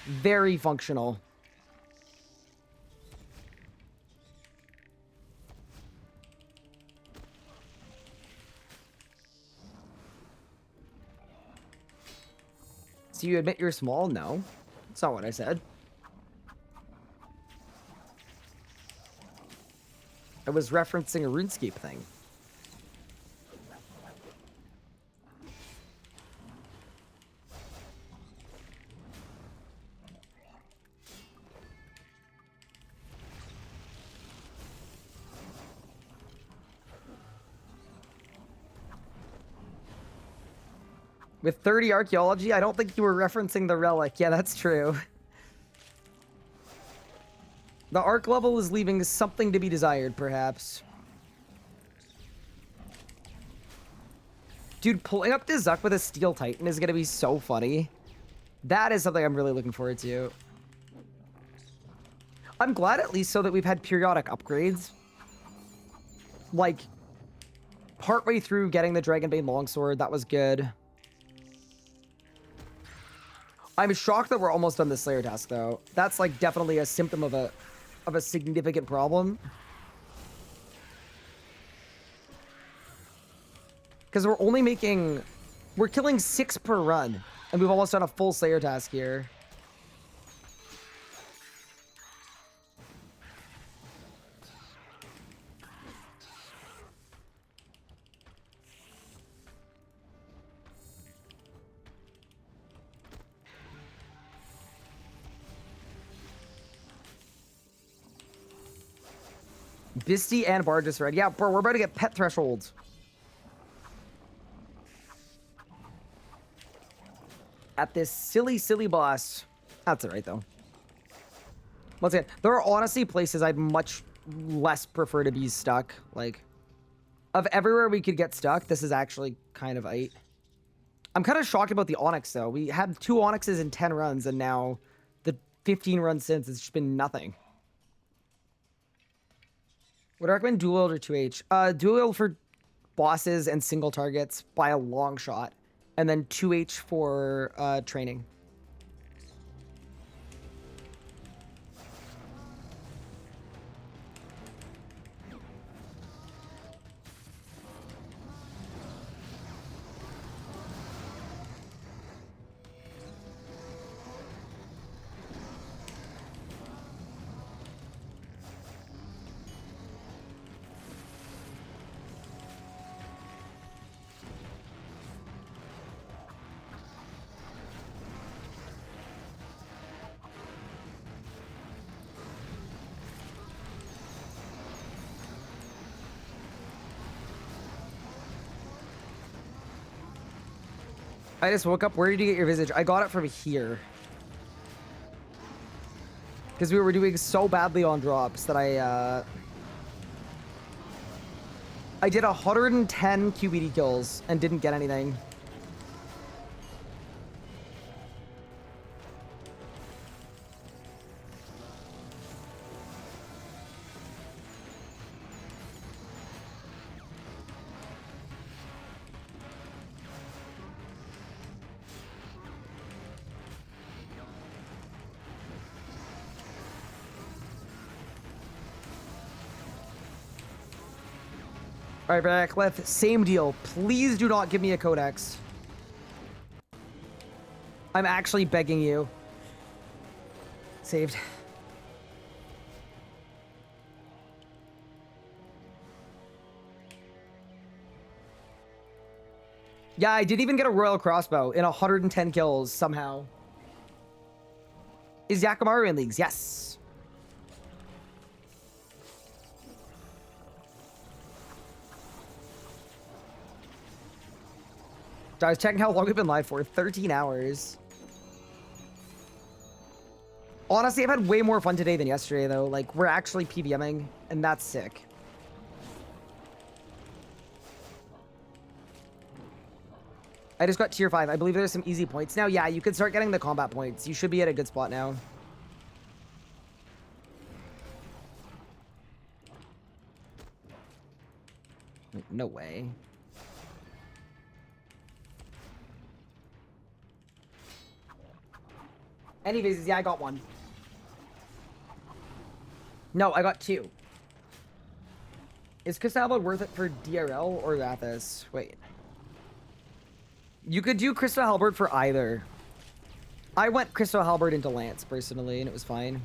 Very functional. So you admit you're small? No. That's not what I said. I was referencing a RuneScape thing. With 30 archaeology, I don't think you were referencing the Relic. Yeah, that's true. The arc level is leaving something to be desired, perhaps. Dude, pulling up Dizuk with a Steel Titan is going to be so funny. That is something I'm really looking forward to. I'm glad at least so that we've had periodic upgrades. Like, partway through getting the Dragonbane Longsword, that was good. I'm shocked that we're almost done the Slayer task, though. That's, like, definitely a symptom of a significant problem. Because we're only making... We're killing 6 per run. And we've almost done a full Slayer task here. Bisty and Bard just read. Yeah, bro, we're about to get pet thresholds. At this silly, silly boss. That's alright, though. Once again, there are honestly places I'd much less prefer to be stuck. Like, of everywhere we could get stuck, this is actually kind of aight. I'm kind of shocked about the Onyx, though. We had 2 Onyxes in 10 runs, and now the 15 runs since, it's just been nothing. Would I recommend dual wield or 2H? Dual wield for bosses and single targets by a long shot. And then 2H for training. I just woke up. Where did you get your visage? I got it from here. Because we were doing so badly on drops that I did 110 QBD kills and didn't get anything. All right, Cliff, same deal. Please do not give me a codex. I'm actually begging you. Saved. Yeah, I didn't even get a royal crossbow in 110 kills somehow. Is Yakamaru in leagues? Yes. I was checking how long we've been live for. 13 hours. Honestly, I've had way more fun today than yesterday, though. Like, we're actually PVMing, and that's sick. I just got tier 5. I believe there's some easy points now. Yeah, you can start getting the combat points. You should be at a good spot now. Wait, no way. Anyways, yeah, I got 1. No, I got 2. Is Crystal Halberd worth it for DRL or Lathis? Wait. You could do Crystal Halberd for either. I went Crystal Halberd into Lance, personally, and it was fine.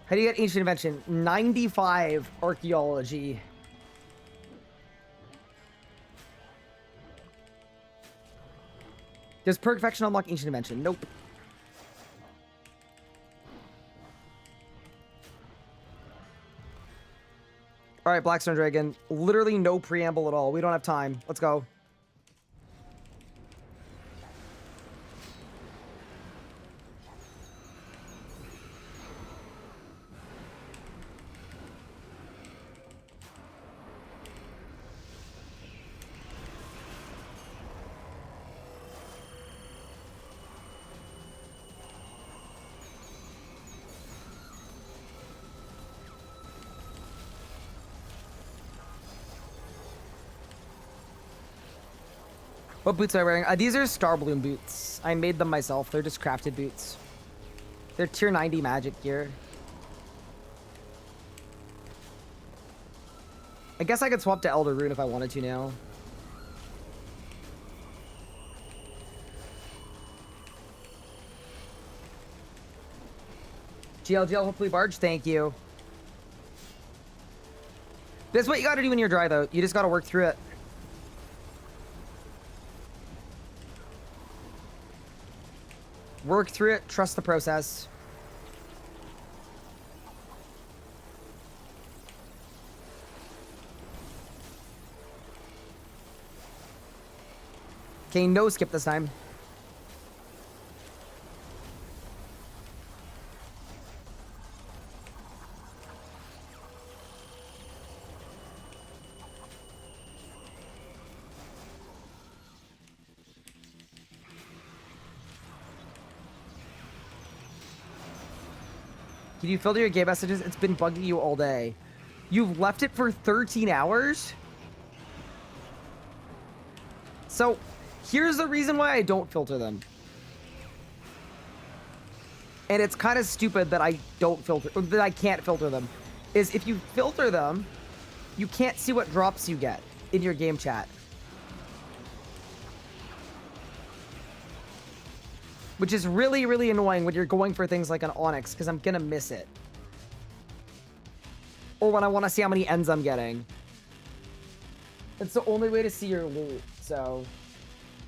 How do you get Ancient Invention? 95 Archaeology. Does Perfection unlock Ancient Invention? Nope. Alright, Blackstone Dragon. Literally no preamble at all. We don't have time. Let's go. What boots am I wearing? These are Star Bloom boots. I made them myself. They're just crafted boots. They're tier 90 magic gear. I guess I could swap to Elder Rune if I wanted to now. GLGL, hopefully barge. Thank you. That's what you gotta do when you're dry, though. You just gotta work through it. Work through it. Trust the process. Okay, no skip this time. Can you filter your game messages? It's been bugging you all day. You've left it for 13 hours? So, here's the reason why I don't filter them. And it's kind of stupid that I don't filter, or that I can't filter them. Is if you filter them, you can't see what drops you get in your game chat. Which is really, really annoying when you're going for things like an Onyx, because I'm gonna miss it. Or when I want to see how many ends I'm getting. It's the only way to see your loot, so...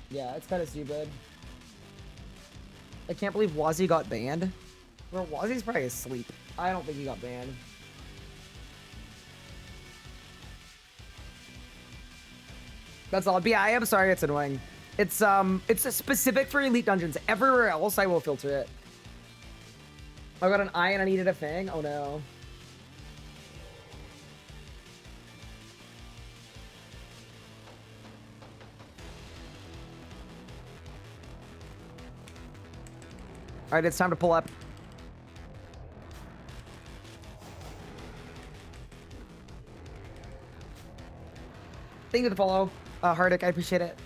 yeah, it's kind of stupid. I can't believe Wazzy got banned. Well, Wazzy's probably asleep. I don't think he got banned. That's all. But yeah, I am sorry it's annoying. It's specific for Elite Dungeons. Everywhere else, I will filter it. I got an eye and I needed a fang? Oh no. Alright, it's time to pull up. Thank you for the follow, Hardik. I appreciate it.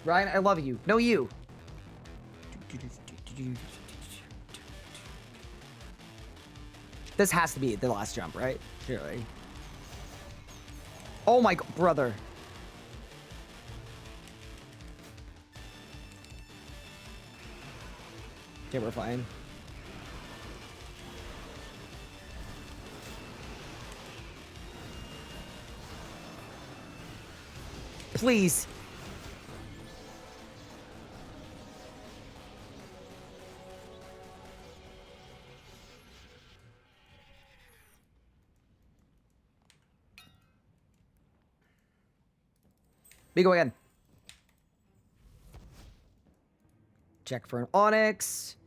Ryan, I love you. No, you. This has to be the last jump, right? Surely. Oh my god, brother. Okay, we're fine. please. We go again. Check for an onyx.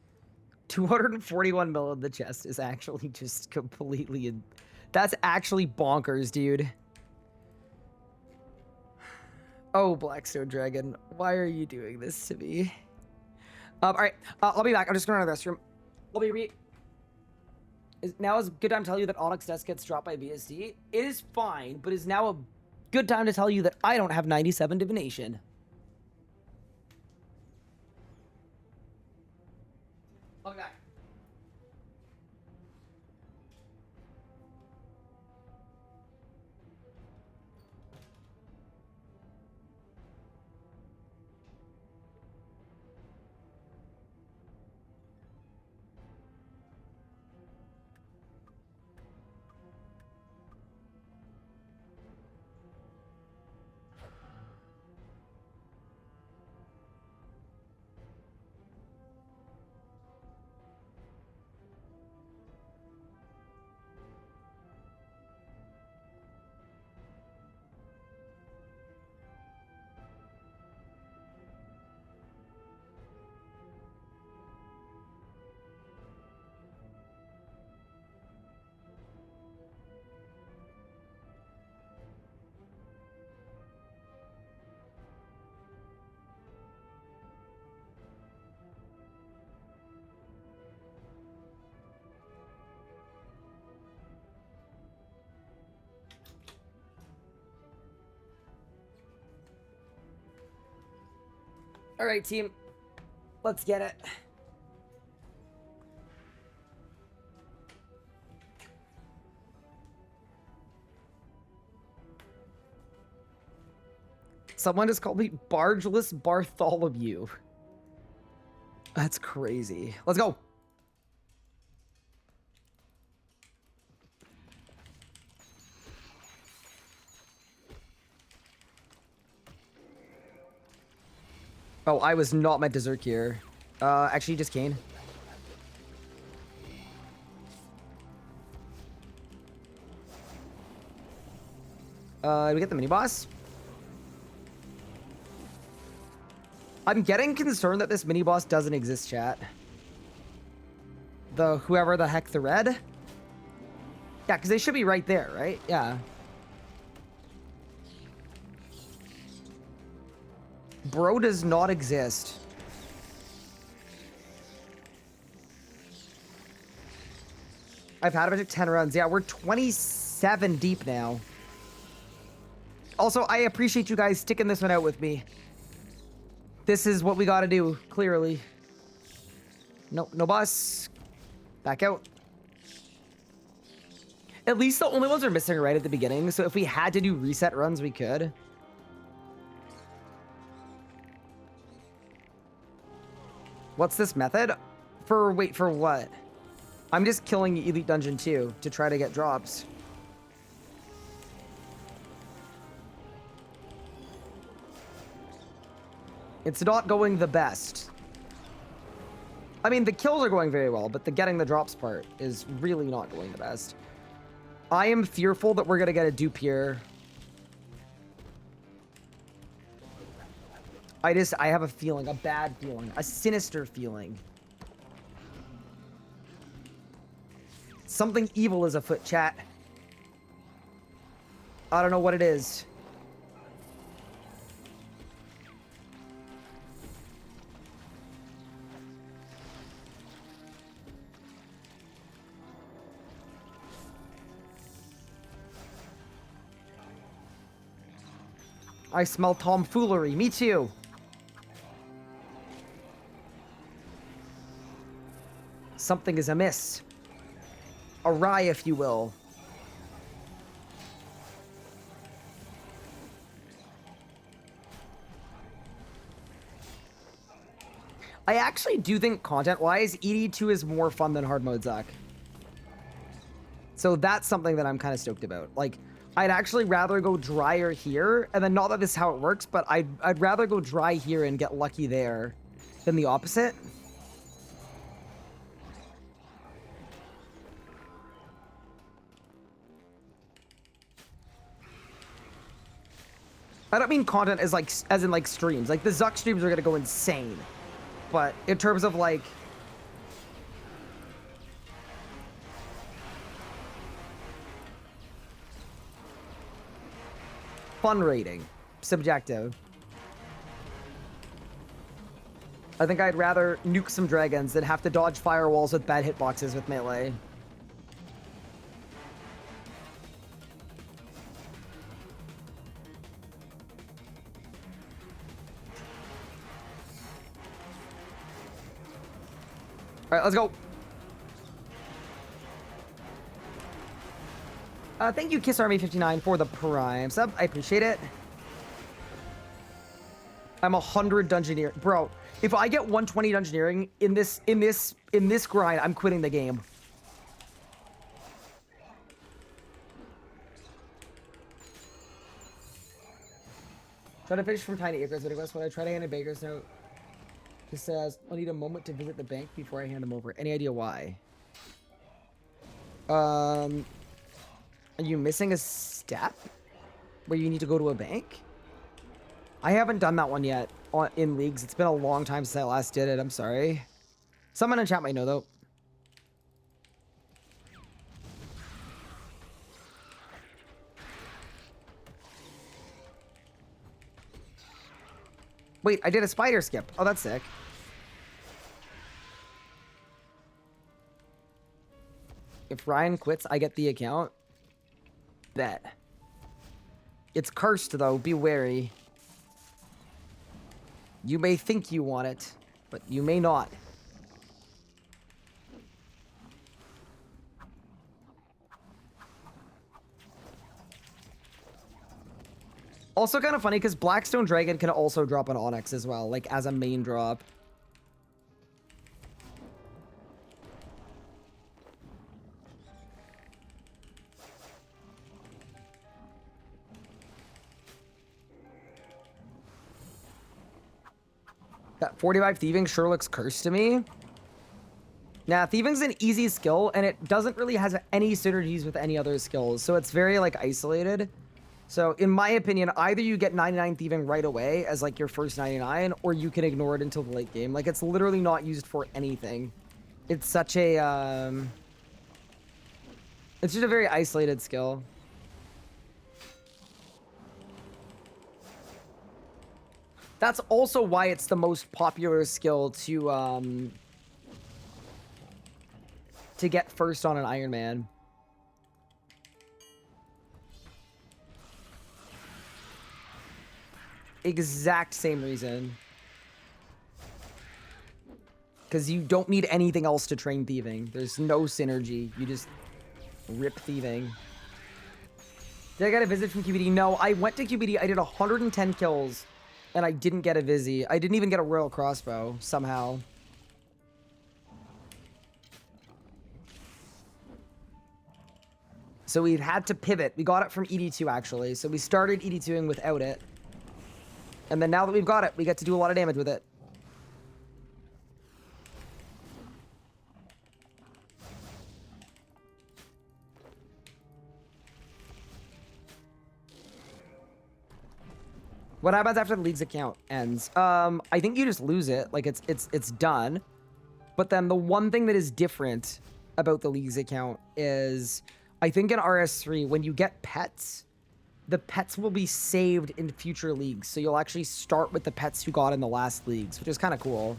241 mil in the chest is actually just completely... That's actually bonkers, dude. Oh, Blackstone Dragon. Why are you doing this to me? Alright, I'll be back. I'm just going to the restroom. I'll be now is a good time to tell you that Onyx Desk gets dropped by BSD. It is fine, but is now a good time to tell you that I don't have 97 divination. I'll be back. All right, team. Let's get it. Someone just called me Bargeless Bartholomew. That's crazy. Let's go. Oh, I was not meant to Zerk here. Actually, just Kane. Did we get the mini-boss? I'm getting concerned that this mini-boss doesn't exist, chat. The whoever the heck the red? Yeah, because they should be right there, right? Yeah. Bro does not exist. I've had a bunch of 10 runs. Yeah, we're 27 deep now. Also, I appreciate you guys sticking this one out with me. This is what we gotta do, clearly. No, no boss. Back out. At least the only ones are missing right at the beginning, so if we had to do reset runs, we could. What's this method? Wait, for what? I'm just killing Elite Dungeon 2 to try to get drops. It's not going the best. I mean, the kills are going very well, but the getting the drops part is really not going the best. I am fearful that we're gonna get a dupe here. I have a feeling, a bad feeling, a sinister feeling. Something evil is afoot, chat. I don't know what it is. I smell tomfoolery. Me too. Something is amiss. Awry, if you will. I actually do think content-wise, ED2 is more fun than hard mode Zac. So that's something that I'm kind of stoked about. Like, I'd actually rather go drier here, and then not that this is how it works, but I'd rather go dry here and get lucky there than the opposite. I don't mean content as like as in like streams. Like the Zuck streams are gonna go insane, but in terms of like fun rating, subjective. I think I'd rather nuke some dragons than have to dodge firewalls with bad hitboxes with melee. All right, let's go. Thank you, Kiss Army 59 for the Prime sub. I appreciate it. I'm 100 dungeoneering, bro. If I get 120 dungeoneering in this grind, I'm quitting the game. Try to fish from Tiny Acres request. When I try to hand a baker's note, it says I'll need a moment to visit the bank before I hand them over. Any idea why? Are you missing a step where you need to go to a bank? I haven't done that one yet in leagues. It's been a long time since I last did it. I'm sorry. Someone in chat might know though. Wait, I did a spider skip. Oh, that's sick. If Ryan quits, I get the account. Bet. It's cursed though, be wary. You may think you want it, but you may not. Also kind of funny because Blackstone Dragon can also drop an Onyx as well, like as a main drop. That 45 thieving sure looks cursed to me. Nah, thieving's an easy skill, and it doesn't really have any synergies with any other skills, so it's very, like, isolated. So, in my opinion, either you get 99 thieving right away as, like, your first 99, or you can ignore it until the late game. Like, it's literally not used for anything. It's such a, it's just a very isolated skill. That's also why it's the most popular skill to get first on an Iron Man. Exact same reason. Because you don't need anything else to train thieving. There's no synergy. You just rip thieving. Did I get a visit from QBD? No, I went to QBD. I did 110 kills. And I didn't get a Vizzy. I didn't even get a Royal Crossbow, somehow. So we had to pivot. We got it from ED2, actually. So we started ED2ing without it. And then now that we've got it, we get to do a lot of damage with it. What happens after the league's account ends? I think you just lose it. Like, it's done. But then the one thing that is different about the league's account is, I think in RS3, when you get pets, the pets will be saved in future leagues. So you'll actually start with the pets you got in the last leagues, which is kind of cool.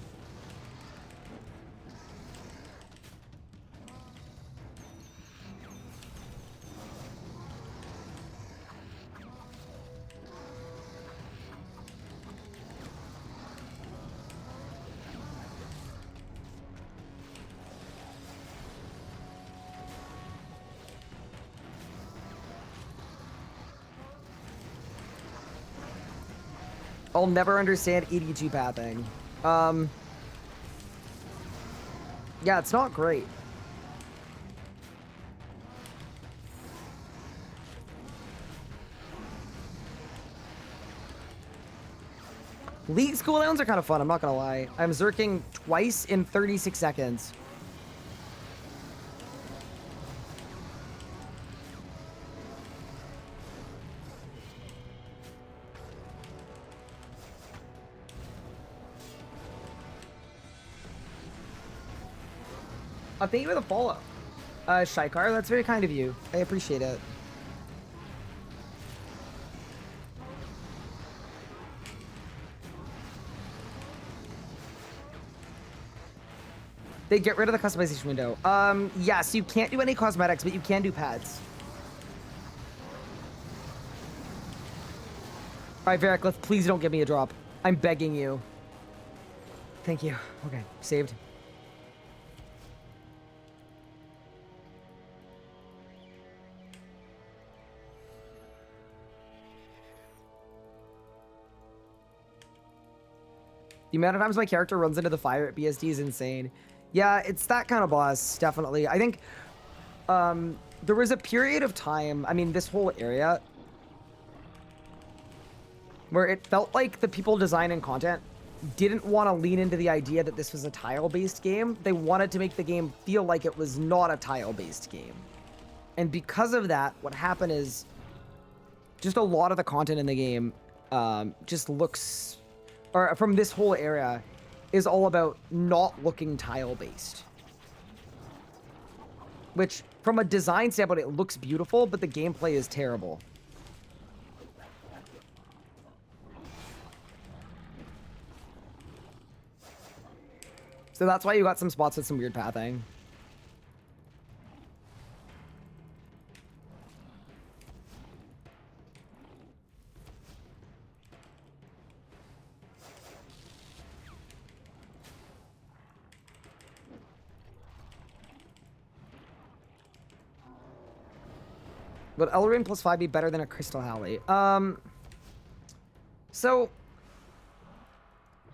I'll never understand EDG pathing. Yeah, it's not great. League's cooldowns are kind of fun, I'm not gonna lie. I'm zerking twice in 36 seconds. Thank you for the follow. Shikar, that's very kind of you. I appreciate it. They get rid of the customization window. Yes, you can't do any cosmetics, but you can do pads. All right, Variclith, please don't give me a drop. I'm begging you. Thank you. Okay, saved. The amount of times my character runs into the fire at BSD is insane. Yeah, it's that kind of boss, definitely. I think there was a period of time, I mean, this whole area, where it felt like the people designing content didn't want to lean into the idea that this was a tile-based game. They wanted to make the game feel like it was not a tile-based game. And because of that, what happened is just a lot of the content in the game just looks, or from this whole area, is all about not looking tile-based. Which, from a design standpoint, it looks beautiful, but the gameplay is terrible. So that's why you got some spots with some weird pathing. Would Elrain plus 5 be better than a Crystal Halley? So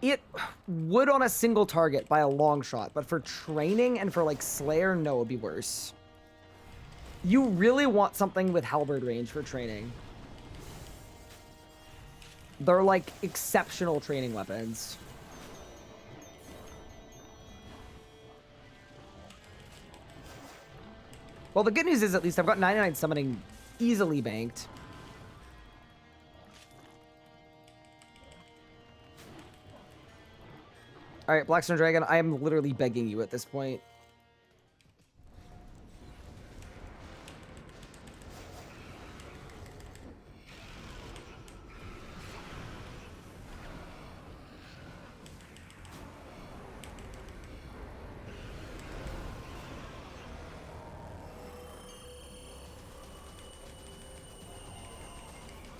it would on a single target by a long shot, but for training and for like Slayer, no, it would be worse. You really want something with halberd range for training. They're like exceptional training weapons. Well, the good news is at least I've got 99 summoning easily banked. All right, Blackstone Dragon, I am literally begging you at this point.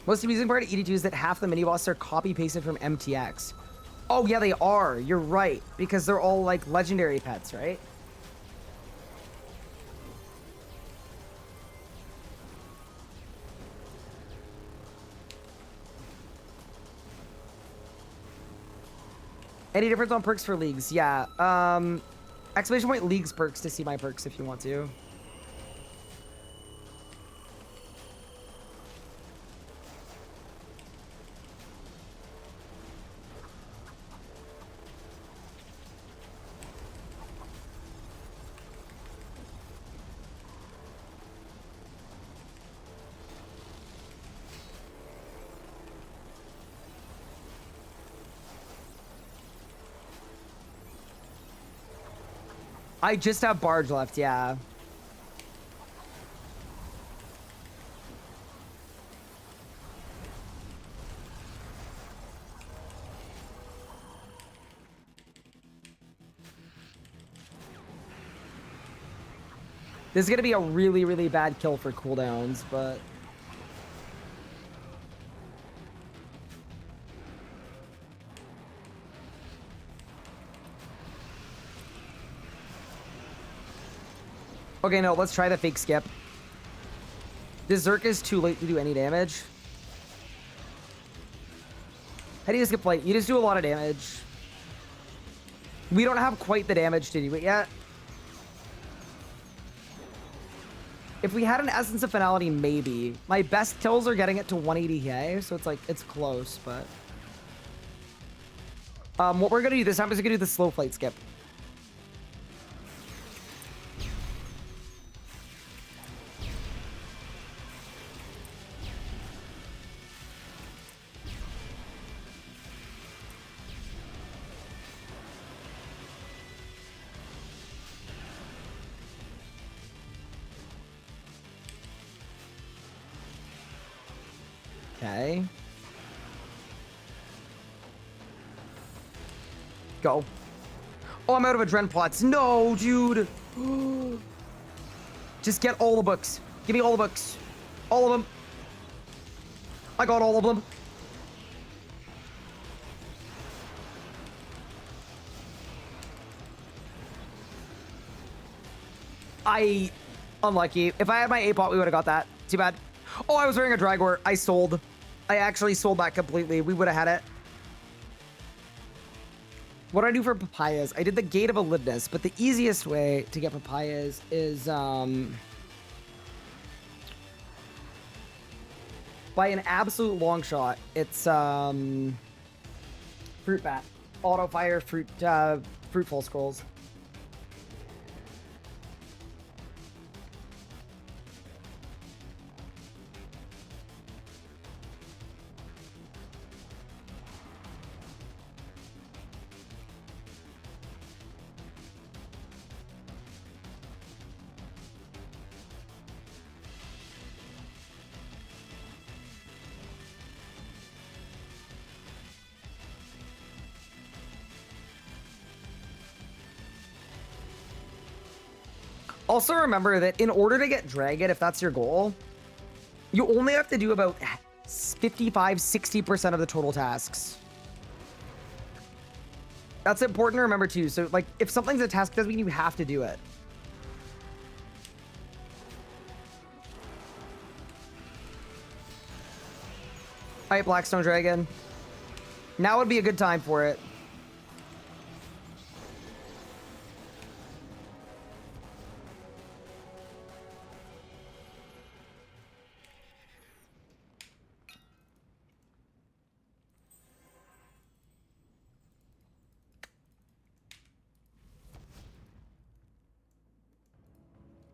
Most amusing part of ED2 is that half the mini-boss are copy-pasted from MTX. Oh, yeah, they are. You're right. Because they're all, like, legendary pets, right? Any difference on perks for leagues? Yeah. Exclamation point leagues perks to see my perks if you want to. I just have Barge left, yeah. This is gonna be a really, really bad kill for cooldowns, but... Okay, no, let's try the fake skip. This Zerk is too late to do any damage. How do you skip light? You just do a lot of damage. We don't have quite the damage to do it yet. If we had an Essence of Finality, maybe. My best kills are getting it to 180k, so it's like, it's close, but... What we're gonna do this time is we're gonna do the slow flight skip. Okay. Go. Oh, I'm out of adren pots. No, dude. Just get all the books. Give me all the books. All of them. I got all of them. Unlucky. If I had my 8-pot, we would have got that. Too bad. Oh, I was wearing a Dragor. I sold. I actually sold that completely. We would have had it. What do I do for papayas? I did the Gate of Olidness, but the easiest way to get papayas is by an absolute long shot. It's fruit bat, auto fire, fruitful scrolls. Also remember that in order to get Dragon, if that's your goal, you only have to do about 55-60% of the total tasks. That's important to remember too. So like if something's a task, doesn't mean you have to do it. All right, Blackstone Dragon. Now would be a good time for it.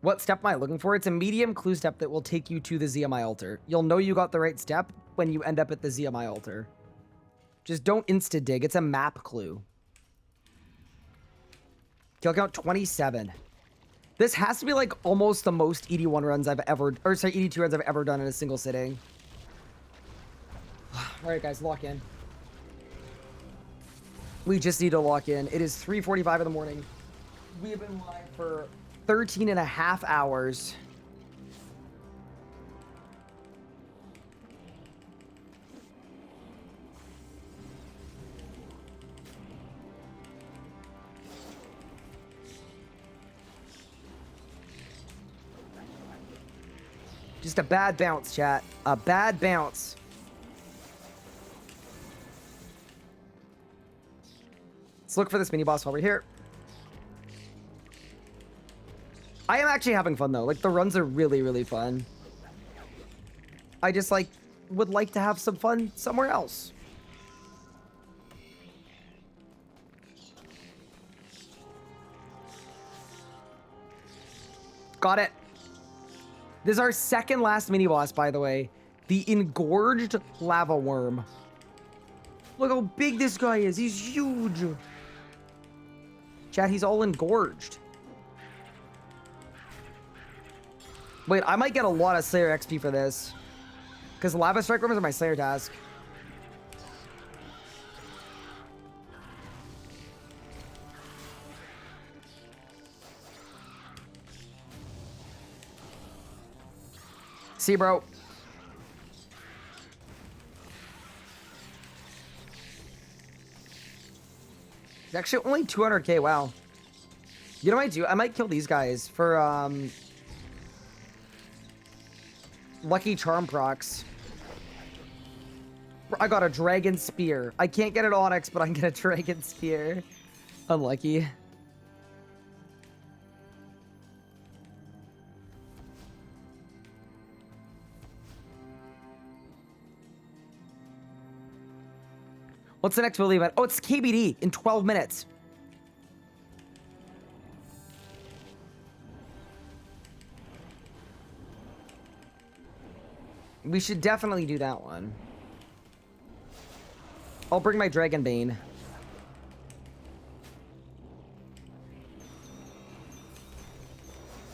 What step am I looking for? It's a medium clue step that will take you to the ZMI altar. You'll know you got the right step when you end up at the ZMI altar. Just don't insta-dig. It's a map clue. Kill count 27. This has to be like almost the most ED1 runs I've ever... Or sorry, ED2 runs I've ever done in a single sitting. Alright guys, lock in. We just need to lock in. It is 3:45 in the morning. We have been live for 13 and a half hours. Just a bad bounce, chat. A bad bounce. Let's look for this mini boss while we're here. I am actually having fun though. Like the runs are really, really fun. I just like would like to have some fun somewhere else. Got it. This is our second last mini boss, by the way. The Engorged Lava Worm. Look how big this guy is. He's huge. Chat, he's all engorged. Wait, I might get a lot of Slayer XP for this. Because Lava Strike Worms are my Slayer task. See, bro. It's actually only 200k, wow. You know what I do? I might kill these guys for, Lucky Charm procs. I got a Dragon Spear. I can't get an Onyx, but I can get a Dragon Spear. Unlucky. What's the next Willy event? Oh, it's KBD in 12 minutes. We should definitely do that one. I'll bring my Dragon Bane.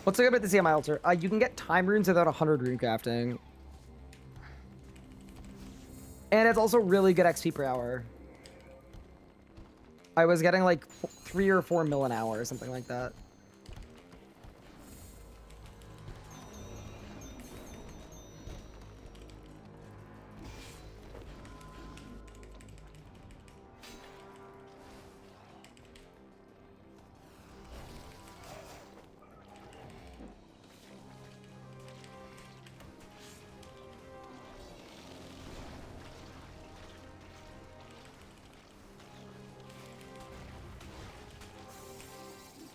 What's so good about the CMI altar? You can get time runes without 100 rune crafting. And it's also really good XP per hour. I was getting like 3 or 4 mil an hour or something like that.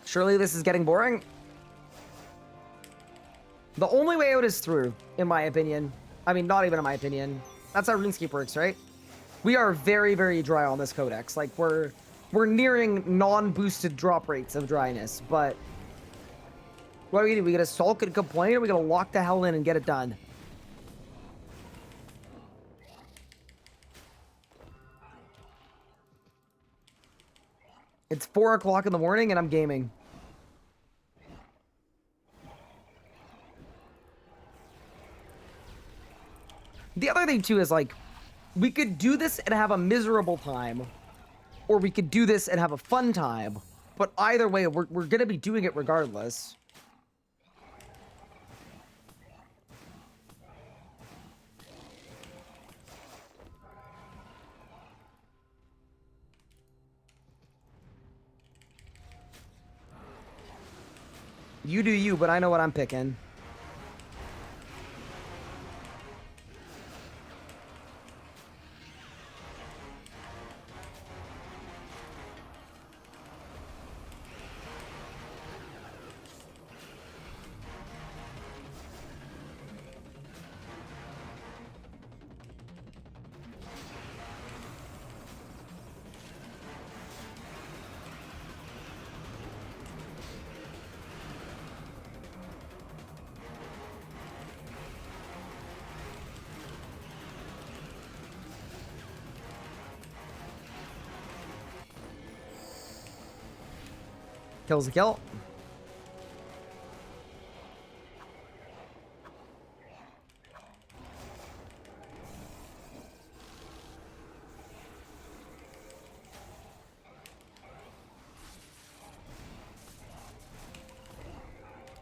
Surely this is getting boring. The only way out is through, in my opinion. I mean, not even in my opinion. That's how RuneScape works, right? We are very, very dry on this codex. Like, we're nearing non-boosted drop rates of dryness, but what do we do? We gotta sulk and complain, or we gotta lock the hell in and get it done? It's 4 o'clock in the morning and I'm gaming. The other thing too is like, we could do this and have a miserable time, or we could do this and have a fun time. But either way, we're gonna be doing it regardless. You do you, but I know what I'm picking. Kills a kill.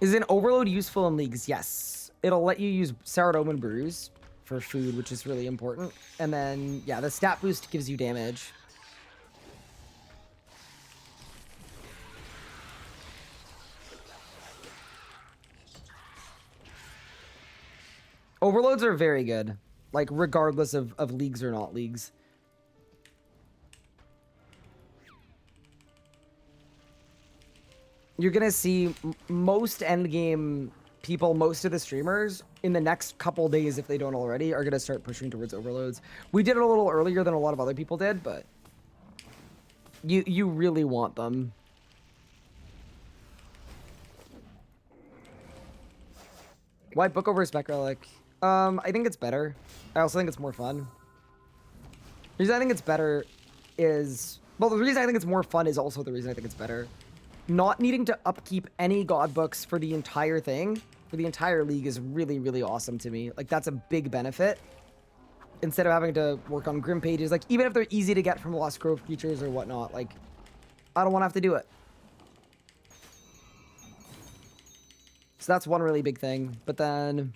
Is an overload useful in leagues? Yes. It'll let you use Sourdough and Brews for food, which is really important. And then, yeah, the stat boost gives you damage. Overloads are very good, like regardless of leagues or not leagues. You're gonna see most endgame people, most of the streamers, in the next couple days, if they don't already, are gonna start pushing towards overloads. We did it a little earlier than a lot of other people did, but you really want them. Why book over Spec Relic? I think it's better. I also think it's more fun. The reason I think it's better is... Well, the reason I think it's more fun is also the reason I think it's better. Not needing to upkeep any god books for the entire thing, for the entire league, is really, really awesome to me. Like, that's a big benefit. Instead of having to work on Grim pages, like, even if they're easy to get from Lost Grove creatures or whatnot, like, I don't want to have to do it. So that's one really big thing. But then...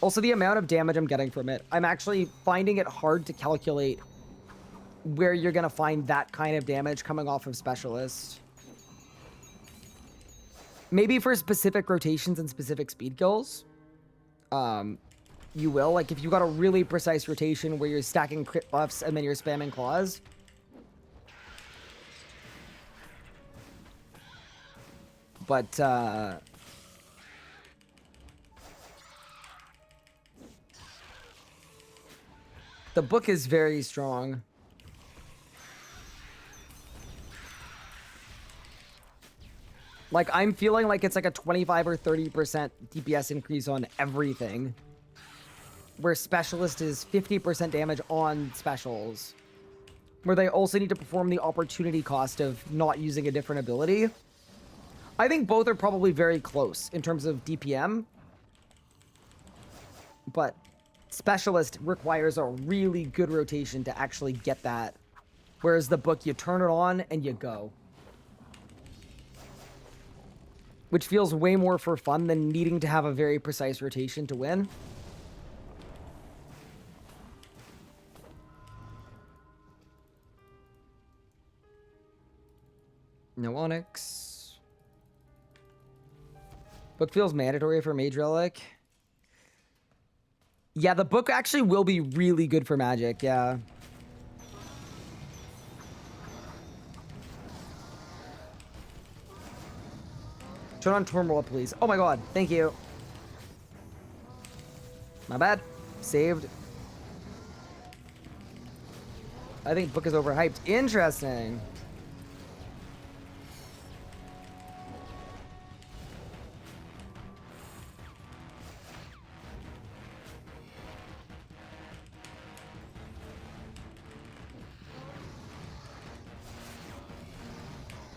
Also, the amount of damage I'm getting from it. I'm actually finding it hard to calculate where you're going to find that kind of damage coming off of Specialist. Maybe for specific rotations and specific speed kills, you will. Like, if you got a really precise rotation where you're stacking crit buffs and then you're spamming claws. But, the book is very strong. Like, I'm feeling like it's like a 25 or 30% DPS increase on everything. Where Specialist is 50% damage on specials. Where they also need to perform the opportunity cost of not using a different ability. I think both are probably very close in terms of DPM. But Specialist requires a really good rotation to actually get that. Whereas the book, you turn it on and you go. Which feels way more for fun than needing to have a very precise rotation to win. No Onyx. Book feels mandatory for Mage Relic. Yeah, the book actually will be really good for Magic, yeah. Turn on Turmoil, please. Oh my god, thank you. My bad. Saved. I think book is overhyped. Interesting.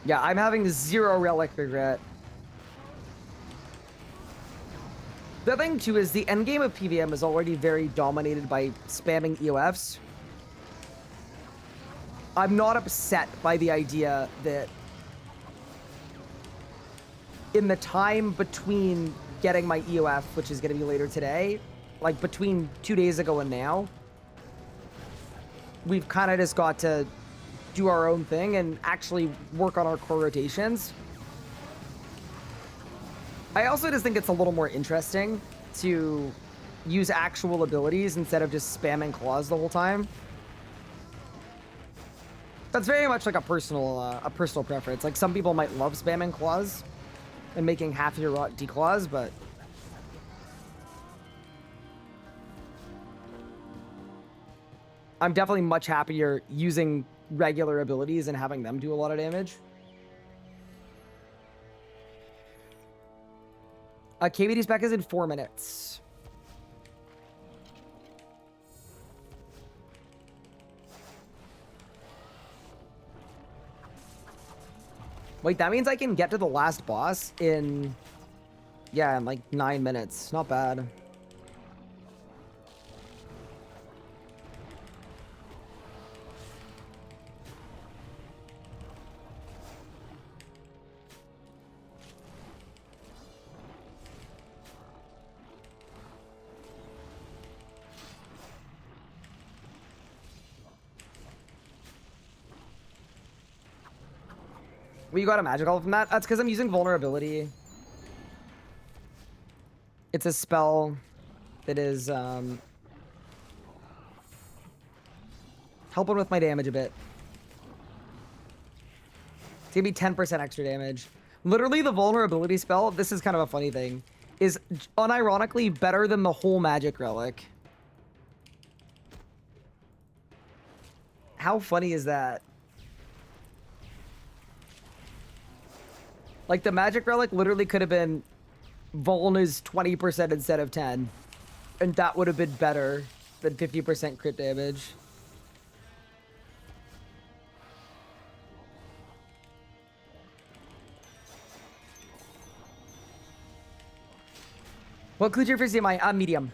Yeah, I'm having zero Relic regret. The thing, too, is the endgame of PVM is already very dominated by spamming EOFs. I'm not upset by the idea that in the time between getting my EOF, which is going to be later today, like between 2 days ago and now, we've kind of just got to do our own thing and actually work on our core rotations. I also just think it's a little more interesting to use actual abilities instead of just spamming claws the whole time. That's very much like a personal preference. Like, some people might love spamming claws and making half your rot declaws, but I'm definitely much happier using regular abilities and having them do a lot of damage. KBD spec is in 4 minutes. Wait, that means I can get to the last boss in, yeah, in like 9 minutes. Not bad. Well, you got a magical from that? That's because I'm using vulnerability. It's a spell that is helping with my damage a bit. It's gonna be 10% extra damage. Literally, the vulnerability spell, this is kind of a funny thing, is unironically better than the whole magic relic. How funny is that? Like, the magic relic literally could have been Vuln is 20% instead of 10. And that would have been better than 50% crit damage. What includes your first CMI? Medium.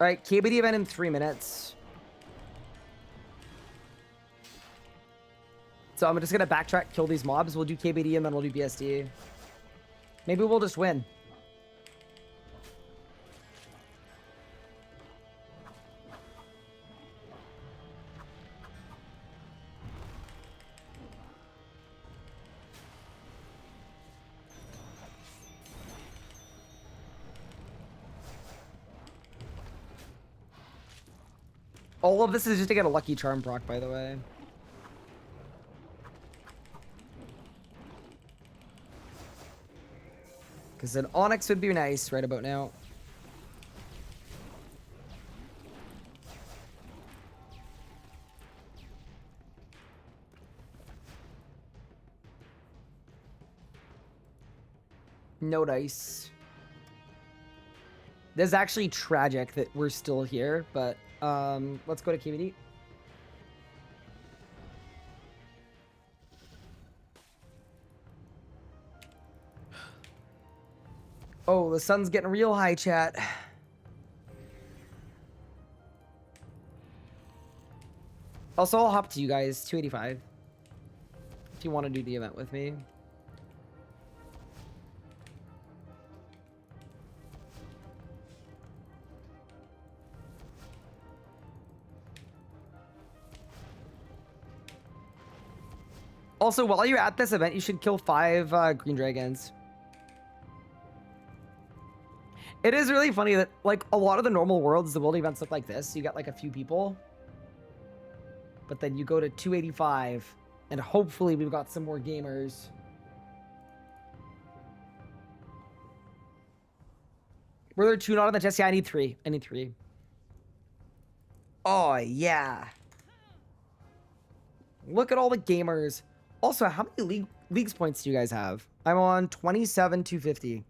All right, KBD event in 3 minutes. So I'm just gonna backtrack, kill these mobs. We'll do KBD and then we'll do BSD. Maybe we'll just win. All of this is just to get a lucky charm proc, by the way. Because an Onyx would be nice right about now. No dice. This is actually tragic that we're still here, but let's go to KVD. Oh, the sun's getting real high, chat. Also, I'll hop to you guys, 285. If you want to do the event with me. Also, while you're at this event, you should kill 5 green dragons. It is really funny that, like, a lot of the normal worlds, the world events look like this. You get, like, a few people. But then you go to 285, and hopefully we've got some more gamers. Were there 2 not on the chest? Yeah, I need 3. I need 3. Oh, yeah. Look at all the gamers. Also, how many leagues points do you guys have? I'm on 27,250.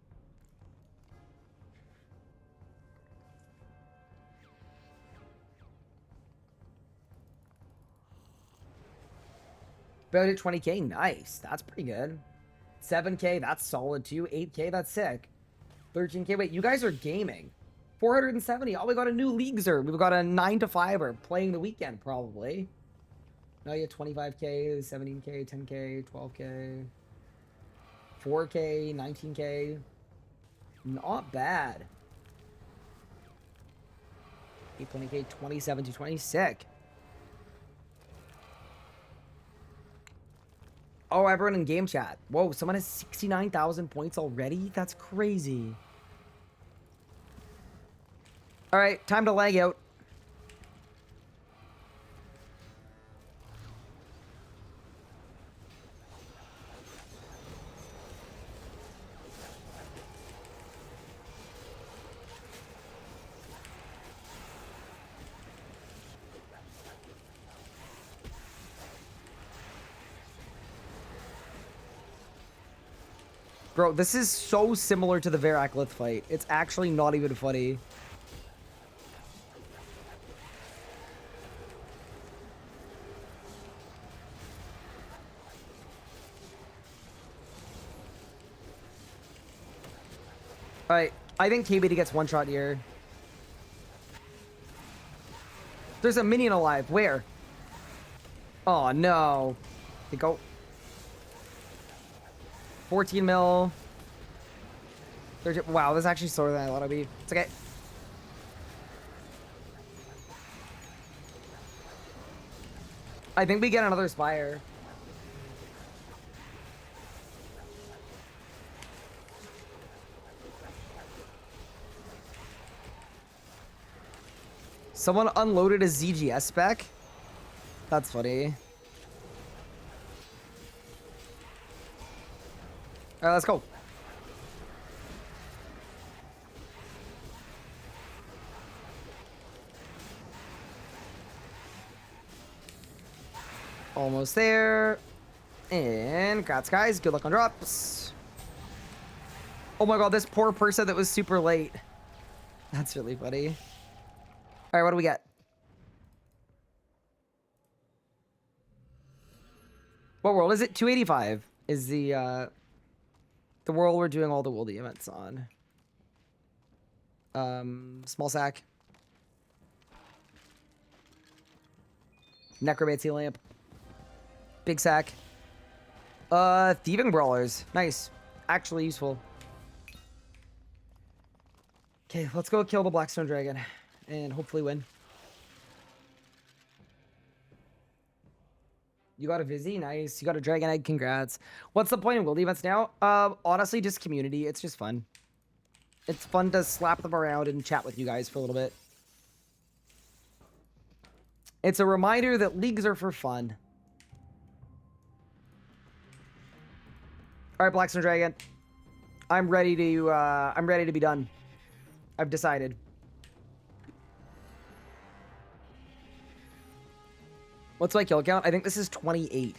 About at 20k, nice. That's pretty good. 7k, that's solid too. 8k, that's sick. 13k, wait, you guys are gaming. 470. Oh, we got a new leagueser. We've got a 9 to 5er playing the weekend probably. Now you have 25k, 17k, 10k, 12k, 4k, 19k. Not bad. 820k, 27 to 20, sick. Oh, everyone in game chat. Whoa, someone has 69,000 points already? That's crazy. All right, time to lag out. Bro, this is so similar to the Veraklith fight. It's actually not even funny. Alright, I think KBD gets one shot here. There's a minion alive. Where? Oh, no. They go. 14 mil. 13. Wow, this is actually slower than I thought it'd be. It's okay. I think we get another Spire. Someone unloaded a ZGS spec? That's funny. All right, let's go. Almost there. And congrats, guys. Good luck on drops. Oh my god, this poor person that was super late. That's really funny. All right, what do we get? What world is it? 285 is the world we're doing all the worldy events on. Small sack. Necromancy lamp. Big sack. Thieving brawlers. Nice. Actually useful. Okay, let's go kill the Blackstone Dragon and hopefully win. You got a Vizzy? Nice. You got a Dragon Egg? Congrats. What's the point of world events now? Honestly, just community. It's just fun. It's fun to slap them around and chat with you guys for a little bit. It's a reminder that leagues are for fun. All right, Blackstone Dragon. I'm ready to be done. I've decided. What's my kill count? I think this is 28.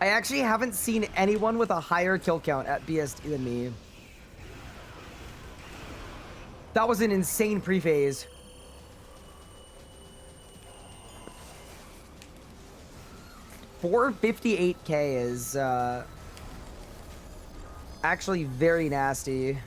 I actually haven't seen anyone with a higher kill count at BSD than me. That was an insane pre-phase. $458K is actually very nasty.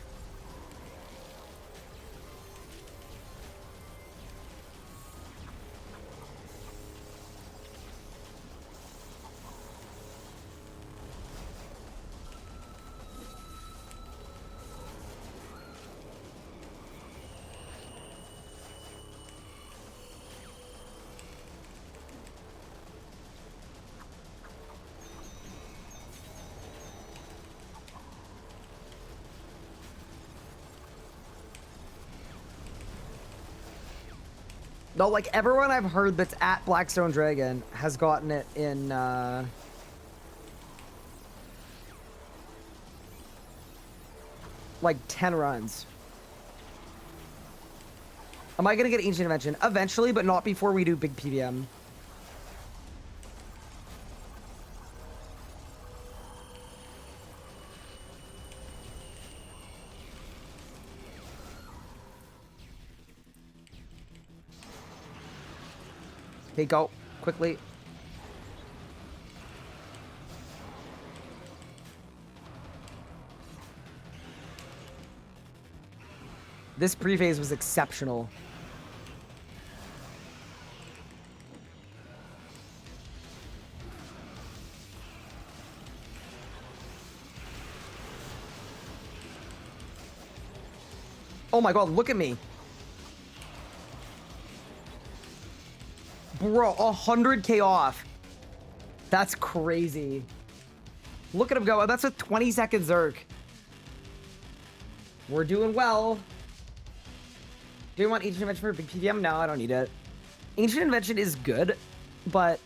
No, like, everyone I've heard that's at Blackstone Dragon has gotten it in, like, 10 runs. Am I gonna get Ancient Invention? Eventually, but not before we do big PVM. Okay, go. Quickly. This pre-phase was exceptional. Oh my god, look at me. Bro, 100K off. That's crazy. Look at him go. That's a 20-second Zerk. We're doing well. Do you want Ancient Invention for big PVM? No, I don't need it. Ancient Invention is good, but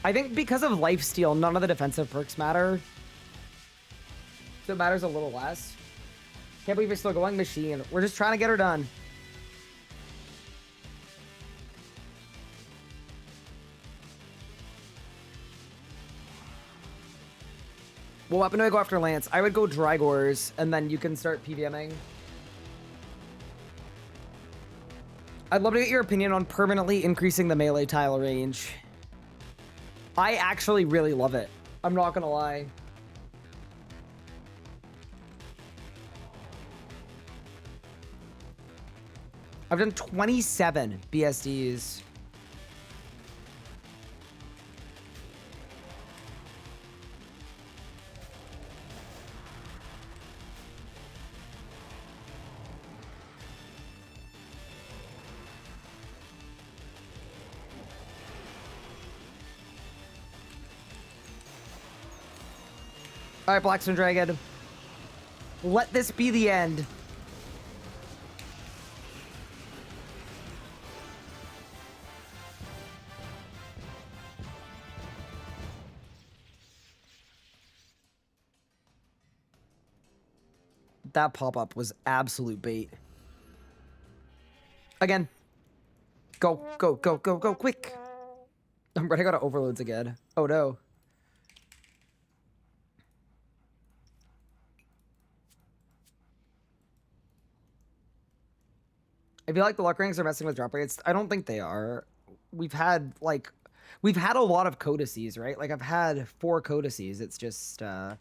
I think because of lifesteal, none of the defensive perks matter. So it matters a little less. Can't believe you're still going machine. We're just trying to get her done. What weapon do I go after Lance? I would go Drygores, and then you can start PVMing. I'd love to get your opinion on permanently increasing the melee tile range. I actually really love it. I'm not gonna lie. I've done 27 BSDs. All right, Blackstone Dragon. Let this be the end. That pop-up was absolute bait. Again. Go, go, go, go, go, quick. I'm running out of overloads again. Oh no. I feel like the luck ranks are messing with drop rates. I don't think they are. We've had a lot of codices, right? Like I've had 4 codices. It's just the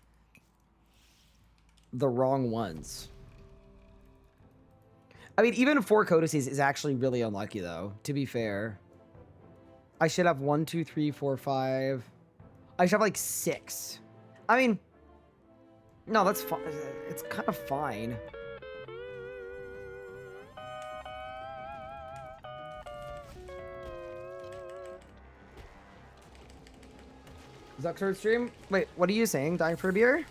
wrong ones. I mean, even 4 codices is actually really unlucky though, to be fair. I should have 1, 2, 3, 4, 5. I should have like 6. I mean, no, that's fine. It's kind of fine. Zuxford stream? Wait, what are you saying? Dying for a beer?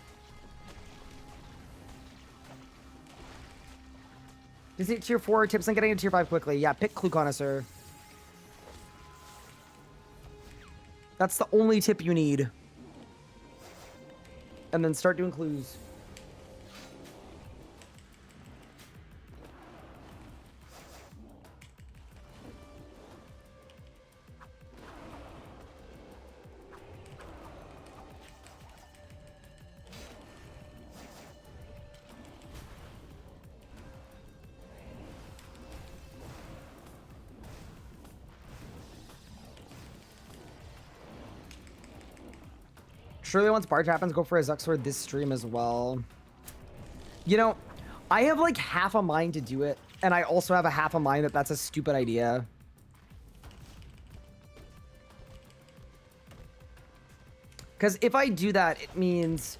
Is it tier 4 tips on getting a tier 5 quickly? Yeah, pick Clue Connoisseur. That's the only tip you need. And then start doing clues. Surely once Barge happens, go for a Zuxword this stream as well. You know, I have like half a mind to do it, and I also have a half a mind that that's a stupid idea. Because if I do that, it means...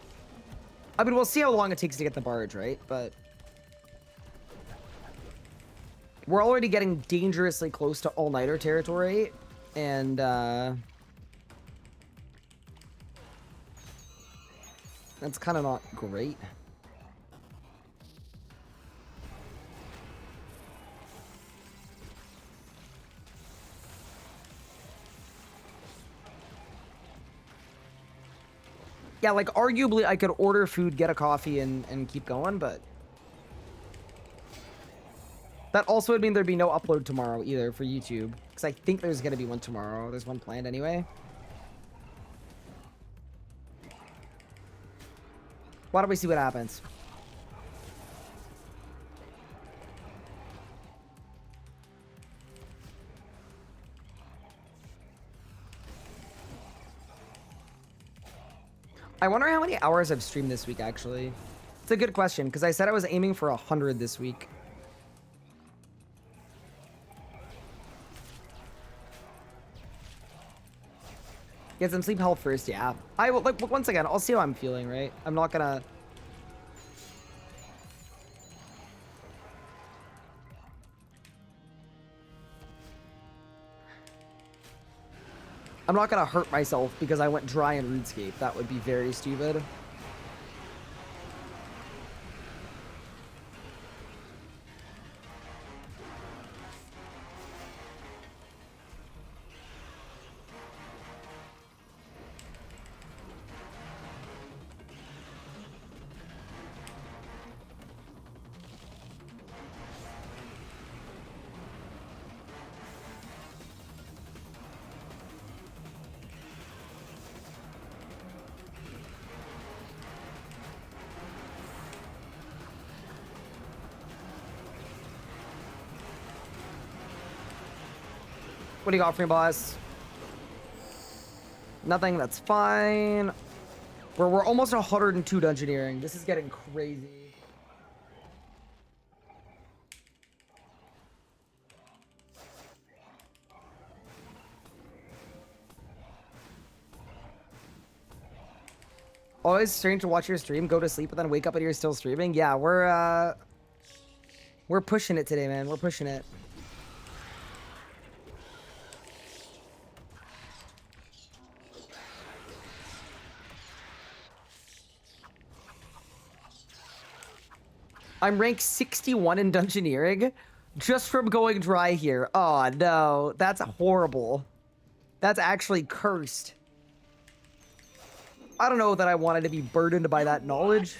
I mean, we'll see how long it takes to get the Barge, right? But... we're already getting dangerously close to all-nighter territory, and, that's kind of not great. Yeah, like, arguably, I could order food, get a coffee, and keep going, but... that also would mean there'd be no upload tomorrow, either, for YouTube. Because I think there's going to be one tomorrow. There's one planned anyway. Why don't we see what happens? I wonder how many hours I've streamed this week, actually. It's a good question, because I said I was aiming for 100 this week. Get some sleep health first, yeah. I will, like, once again, I'll see how I'm feeling, right? I'm not gonna... I'm not gonna hurt myself because I went dry in RuneScape. That would be very stupid. What do you got for me, boss? Nothing, that's fine. We're almost 102 dungeoneering. This is getting crazy. Always strange to watch your stream, go to sleep, and then wake up and you're still streaming. Yeah, we're pushing it today, man. We're pushing it. I'm ranked 61 in dungeoneering just from going dry here. Oh, no. That's horrible. That's actually cursed. I don't know that I wanted to be burdened by that knowledge.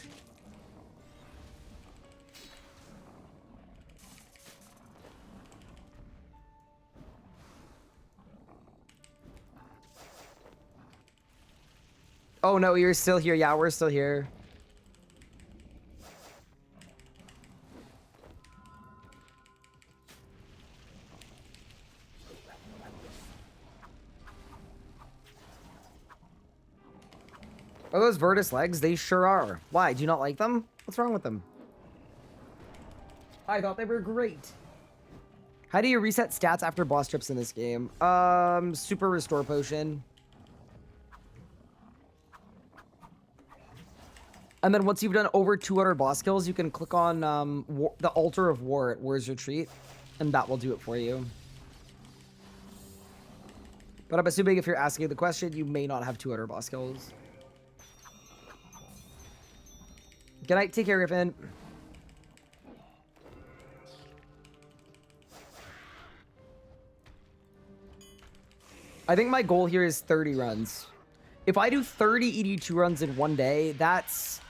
Oh, no, you're still here. Yeah, we're still here. Are those Virtus legs? They sure are. Why? Do you not like them? What's wrong with them? I thought they were great. How do you reset stats after boss trips in this game? Super restore potion. And then once you've done over 200 boss kills, you can click on the Altar of War at War's Retreat, and that will do it for you. But I'm assuming if you're asking the question, you may not have 200 boss kills. Good night. Take care, Griffin. I think my goal here is 30 runs. If I do 30 ED2 runs in one day, that's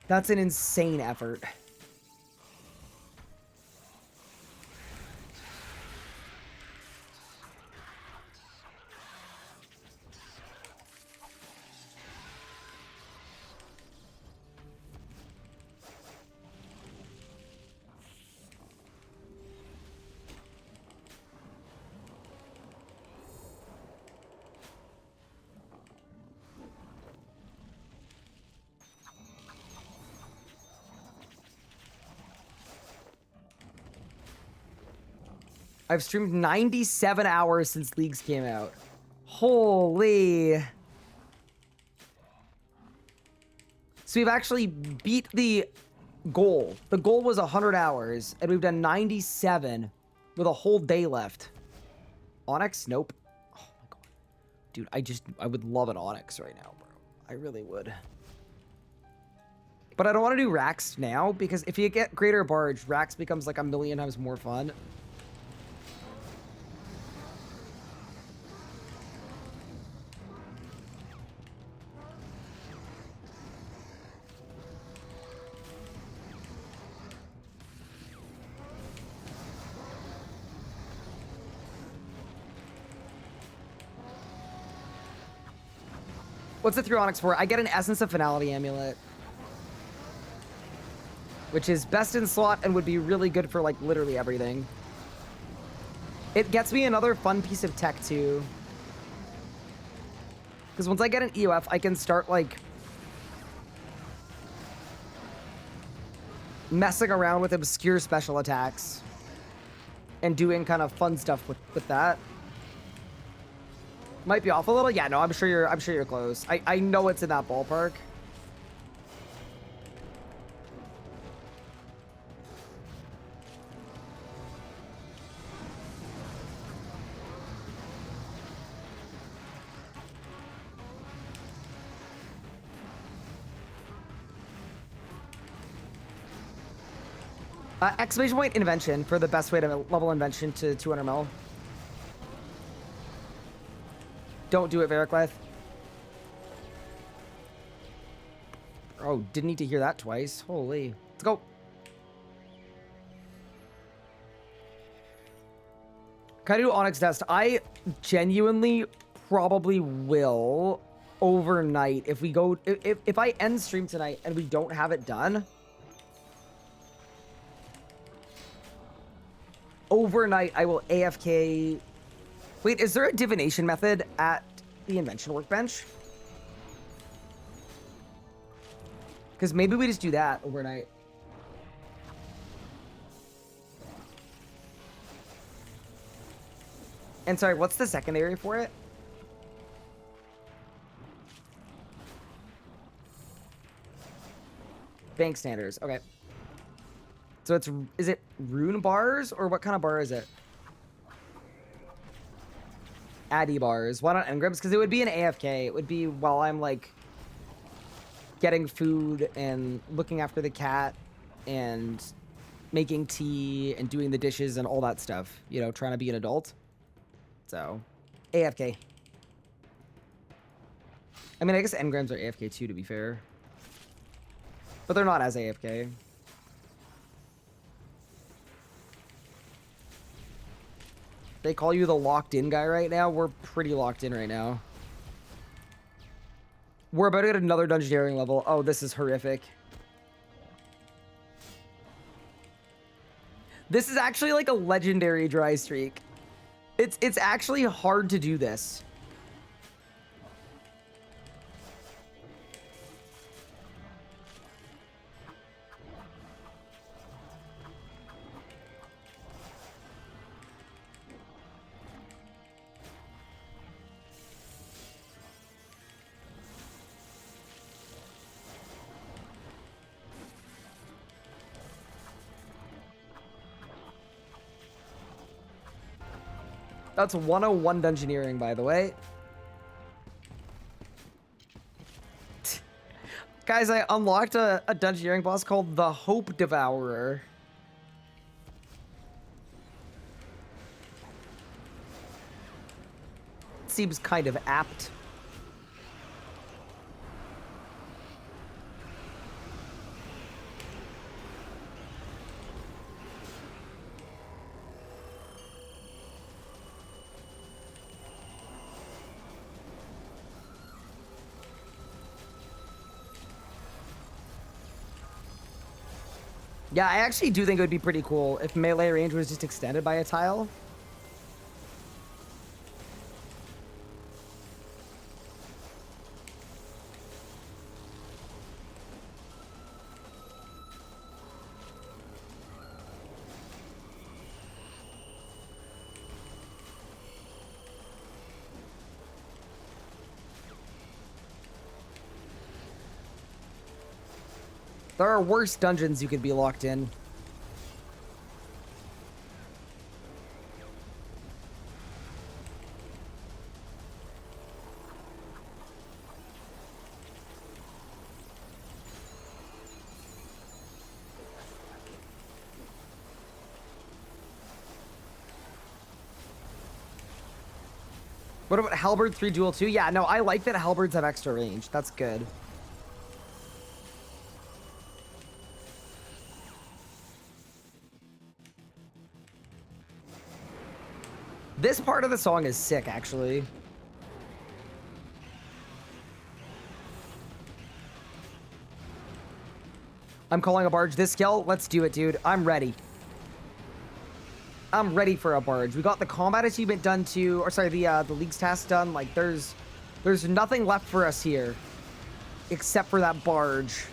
an insane effort. I've streamed 97 hours since Leagues came out. Holy. So we've actually beat the goal. The goal was 100 hours, and we've done 97 with a whole day left. Onyx? Nope. Oh my god. Dude, I would love an Onyx right now, bro. I really would. But I don't want to do Rax now, because if you get Greater Barge, Rax becomes like a million times more fun. What's the 3 Onyx for? I get an Essence of Finality Amulet, which is best in slot and would be really good for, like, literally everything. It gets me another fun piece of tech, too. Because once I get an EOF, I can start, like, messing around with obscure special attacks and doing kind of fun stuff with that. Might be off a little. Yeah, no, I'm sure you're close. I know it's in that ballpark. Exclamation point invention for the best way to level invention to 200 mil. Don't do it, Vericleth. Oh, didn't need to hear that twice. Holy. Let's go. Can I do Onyx test? I genuinely probably will overnight if we go... If I end stream tonight and we don't have it done... Overnight, I will AFK... Wait, is there a divination method at the invention workbench? Because maybe we just do that overnight. And sorry, what's the secondary for it? Bank standards, okay. So it's, is it rune bars or what kind of bar is it? Addy bars. Why not engrams? Because it would be an AFK. It would be while I'm like getting food and looking after the cat and making tea and doing the dishes and all that stuff. You know, trying to be an adult. So, AFK. I mean, I guess engrams are AFK too, to be fair. But they're not as AFK. They call you the locked in guy right now. We're pretty locked in right now. We're about to get another dungeoneering level. Oh, this is horrific. This is actually like a legendary dry streak. It's actually hard to do this. That's 101 dungeoneering, by the way. Guys, I unlocked a dungeoneering boss called the Hope Devourer. seems kind of apt. Yeah, I actually do think it would be pretty cool if melee range was just extended by a tile. There are worse dungeons you could be locked in. What about Halberd 3 Duel 2? Yeah, no, I like that Halberds have extra range. That's good. This part of the song is sick, actually. I'm calling a barge this skill. Let's do it, dude. I'm ready. I'm ready for a barge. We got the combat achievement done too, or sorry, the League's task done. Like, there's nothing left for us here, except for that barge.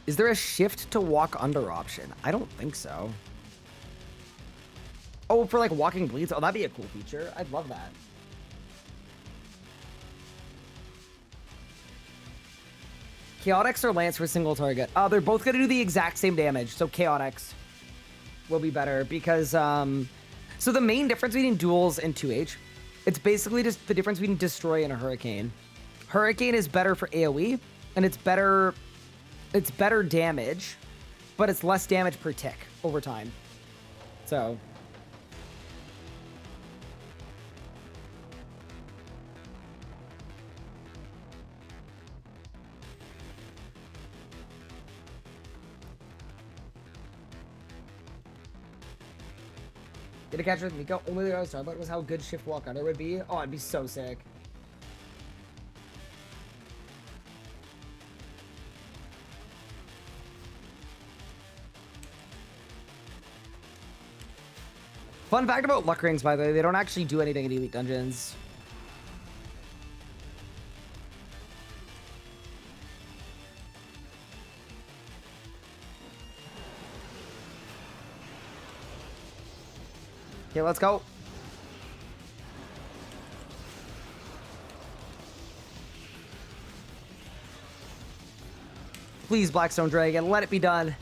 Is there a shift to walk under option? I don't think so. Oh, for like walking bleeds? Oh, that'd be a cool feature. I'd love that. Chaotix or Lance for single target? They're both going to do the exact same damage, so Chaotix will be better because, so the main difference between duels and 2H, it's basically just the difference between Destroy and a Hurricane. Hurricane is better for AoE, and it's better damage, but it's less damage per tick over time. So... Get a catch with Miko. Only thing I was talking about was how good shift walk under would be. Oh, it'd be so sick. Fun fact about luck rings, by the way, they don't actually do anything in Elite Dungeons. Okay, let's go. Please, Blackstone Dragon, let it be done.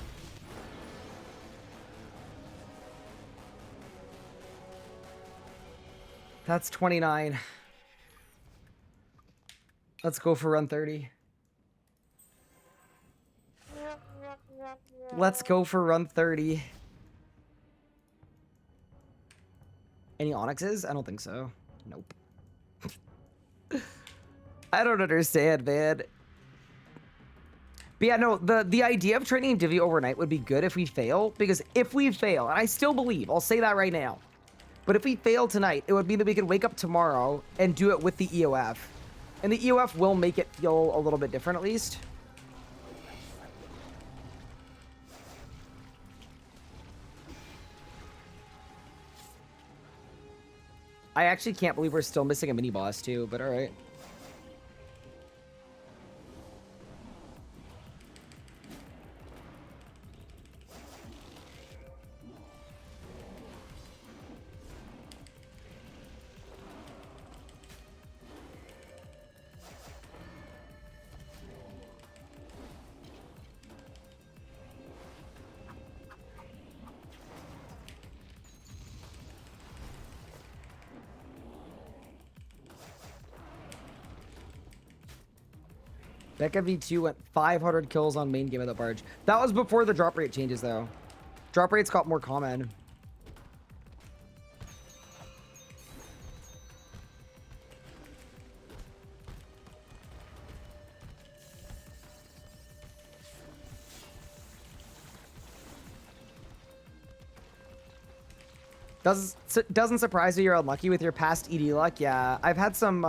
That's 29. Let's go for run 30. Let's go for run 30. Any Onyxes? I don't think so. Nope. I don't understand, man. But yeah, no, the idea of training Divi overnight would be good if we fail, because if we fail, and I still believe, I'll say that right now, but if we fail tonight, it would mean that we could wake up tomorrow and do it with the EOF. And the EOF will make it feel a little bit different, at least. I actually can't believe we're still missing a mini-boss, too, but alright. Becca V2 went 500 kills on main game of the barge. That was before the drop rate changes, though. Drop rates got more common. Doesn't surprise you you're unlucky with your past ED luck. Yeah, I've had some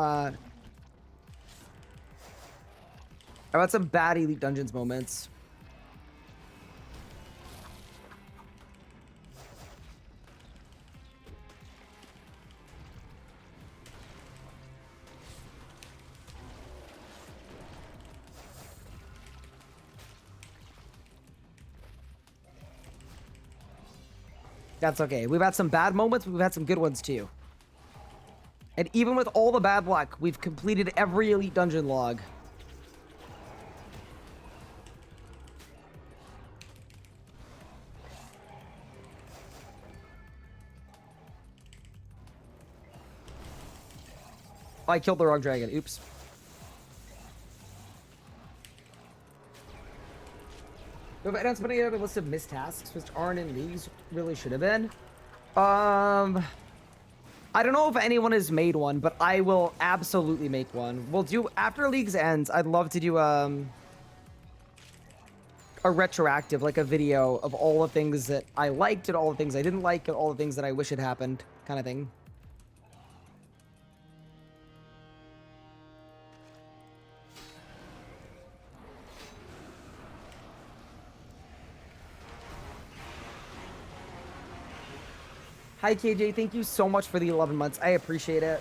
bad Elite Dungeons moments. That's okay. We've had some bad moments, we've had some good ones too. And even with all the bad luck, we've completed every Elite Dungeon log. I killed the wrong dragon. Oops. If I announced somebody on a list of missed tasks, which aren't in leagues, really should have been. I don't know if anyone has made one, but I will absolutely make one. We'll do, after leagues ends, I'd love to do a retroactive, like a video of all the things that I liked and all the things I didn't like and all the things that I wish had happened, kind of thing. Hi, KJ. Thank you so much for the 11 months. I appreciate it.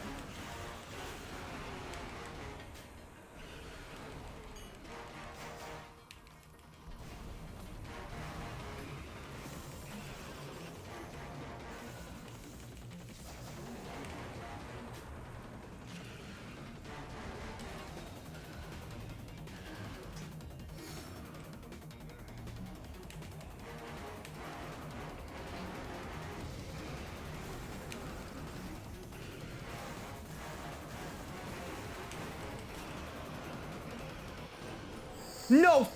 No,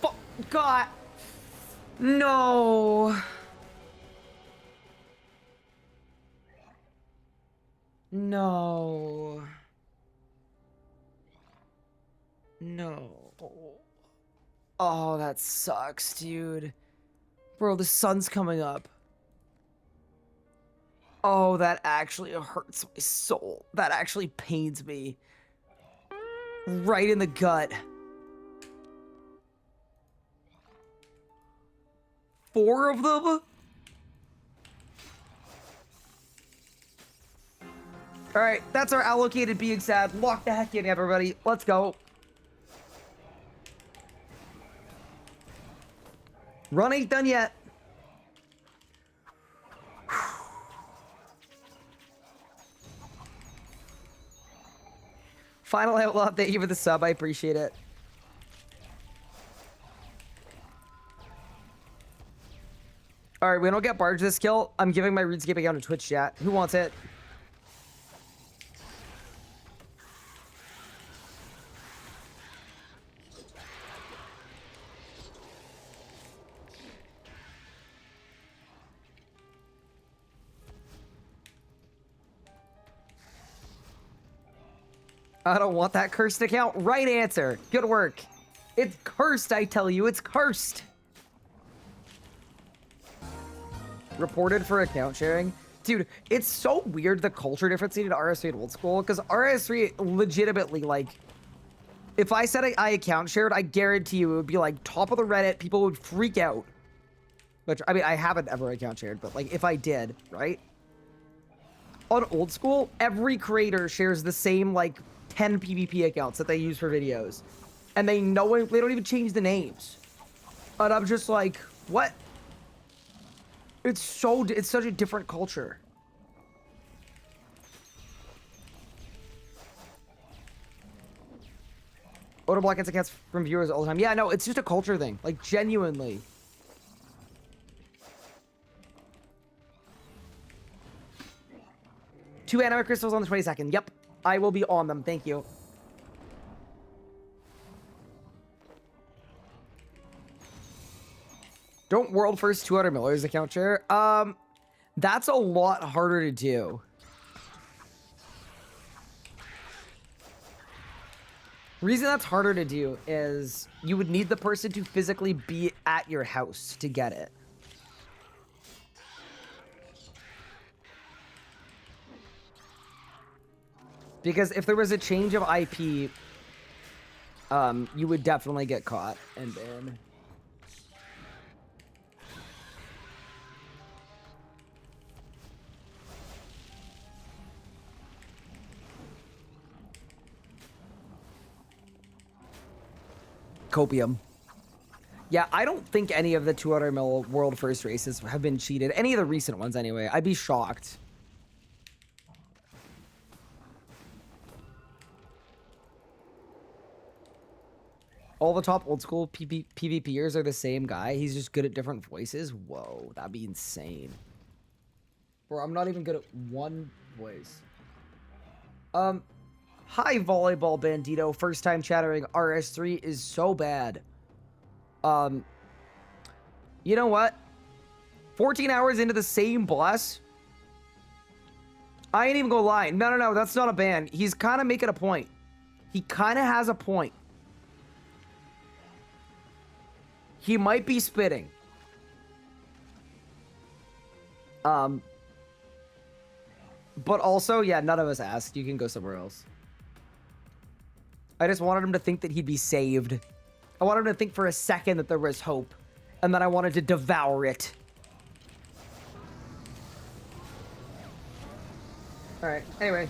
God. No. No. No. Oh, that sucks, dude. Bro, the sun's coming up. Oh, that actually hurts my soul. That actually pains me. Right in the gut. 4 of them? Alright, that's our allocated being sad. Lock the heck in, everybody. Let's go. Run ain't done yet. Final outlaw, thank you for the sub. I appreciate it. Alright, we don't get barge this kill. I'm giving my RuneScape account to Twitch chat. Who wants it? I don't want that cursed account. Right answer. Good work. It's cursed, I tell you. It's cursed. Reported for account sharing. Dude, it's so weird the culture difference between RS3 and old school, because RS3 legitimately, like, if I said I account shared, I guarantee you it would be like top of the Reddit, people would freak out. Which, I mean, I haven't ever account shared, but like if I did, right? On old school, every creator shares the same like 10 PvP accounts that they use for videos. And they know it, they don't even change the names. And I'm just like, what? It's such a different culture. Autoblock gets accounts from viewers all the time. Yeah, no, it's just a culture thing. Like, genuinely. Two anima crystals on the 22nd. Yep. I will be on them. Thank you. Don't world first 200 millers account share? That's a lot harder to do. Reason that's harder to do is you would need the person to physically be at your house to get it. Because if there was a change of IP, you would definitely get caught and banned. Copium. Yeah, I don't think any of the 200 mil world first races have been cheated. Any of the recent ones, anyway. I'd be shocked. All the top old school PvPers are the same guy. He's just good at different voices. Whoa, that'd be insane. Bro, I'm not even good at one voice. Hi, Volleyball Bandito. First time chattering. RS3 is so bad. You know what? 14 hours into the same boss? I ain't even gonna lie. No, that's not a ban. He's kind of making a point. He kind of has a point. He might be spitting. But also, yeah, none of us asked. You can go somewhere else. I just wanted him to think that he'd be saved. I wanted him to think for a second that there was hope. And then I wanted to devour it. Alright, anyway.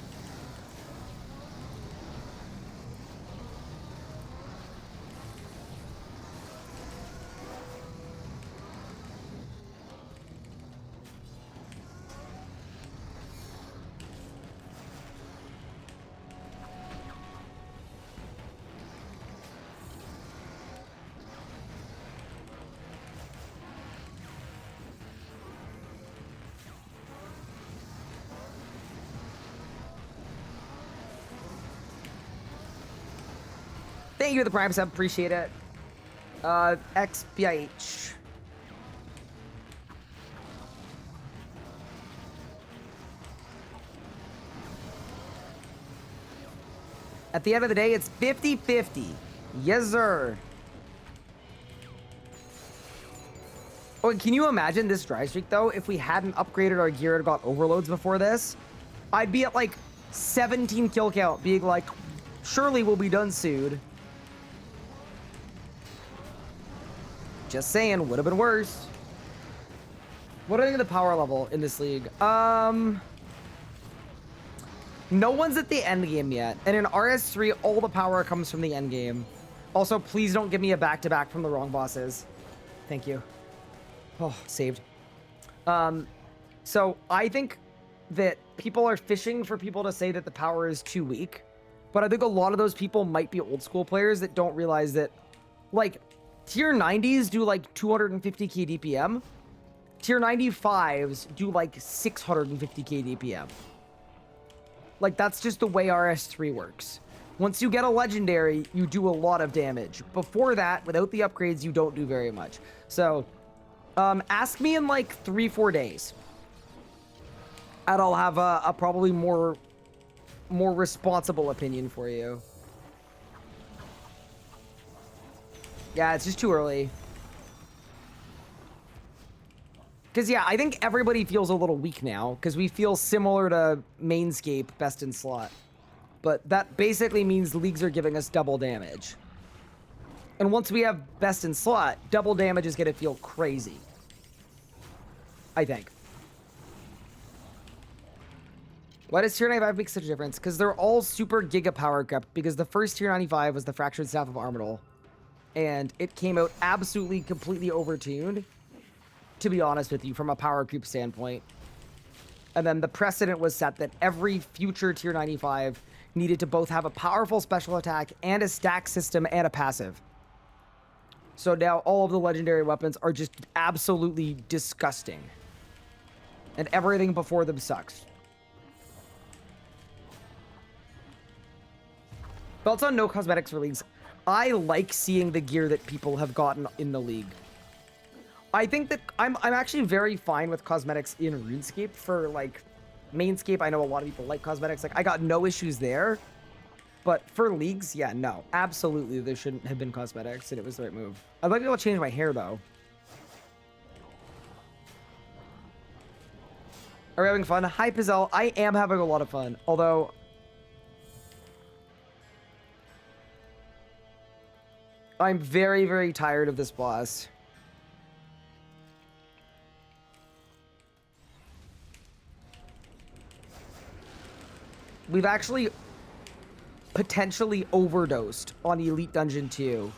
Thank you for the Prime sub, appreciate it. XBIH. At the end of the day, it's 50-50. Yes, sir. Oh, can you imagine this dry streak, though? If we hadn't upgraded our gear and got overloads before this, I'd be at, like, 17 kill count, being like, surely we'll be done soon. Just saying, would have been worse. What do I think of the power level in this league? No one's at the end game yet. And in RS3, all the power comes from the end game. Also, please don't give me a back-to-back from the wrong bosses. Thank you. Oh, saved. So I think that people are fishing for people to say that the power is too weak. But I think a lot of those people might be old school players that don't realize that, like, Tier 90s do like 250k DPM. Tier 95s do like 650k DPM. Like, that's just the way RS3 works. Once you get a legendary, you do a lot of damage. Before that, without the upgrades, you don't do very much. So, ask me in like 3-4 days. And I'll have a probably more responsible opinion for you. Yeah, it's just too early. Because, yeah, I think everybody feels a little weak now. Because we feel similar to Mainscape best in slot. But that basically means leagues are giving us double damage. And once we have best in slot, double damage is going to feel crazy. I think. Why does tier 95 make such a difference? Because they're all super giga power crept. Because the first tier 95 was the Fractured Staff of Armadil. And it came out absolutely, completely overtuned, to be honest with you, from a power creep standpoint. And then the precedent was set that every future tier 95 needed to both have a powerful special attack and a stack system and a passive. So now all of the legendary weapons are just absolutely disgusting. And everything before them sucks. Belts on no cosmetics for leagues. I like seeing the gear that people have gotten in the league. I think that I'm actually very fine with cosmetics in RuneScape. For like Mainscape, I know a lot of people like cosmetics. Like I got no issues there. But for leagues, yeah, no. Absolutely, there shouldn't have been cosmetics, and it was the right move. I'd like to be able to change my hair, though. Are we having fun? Hi, Pizzelle. I am having a lot of fun. Although... I'm very, very tired of this boss. We've actually potentially overdosed on Elite Dungeon 2.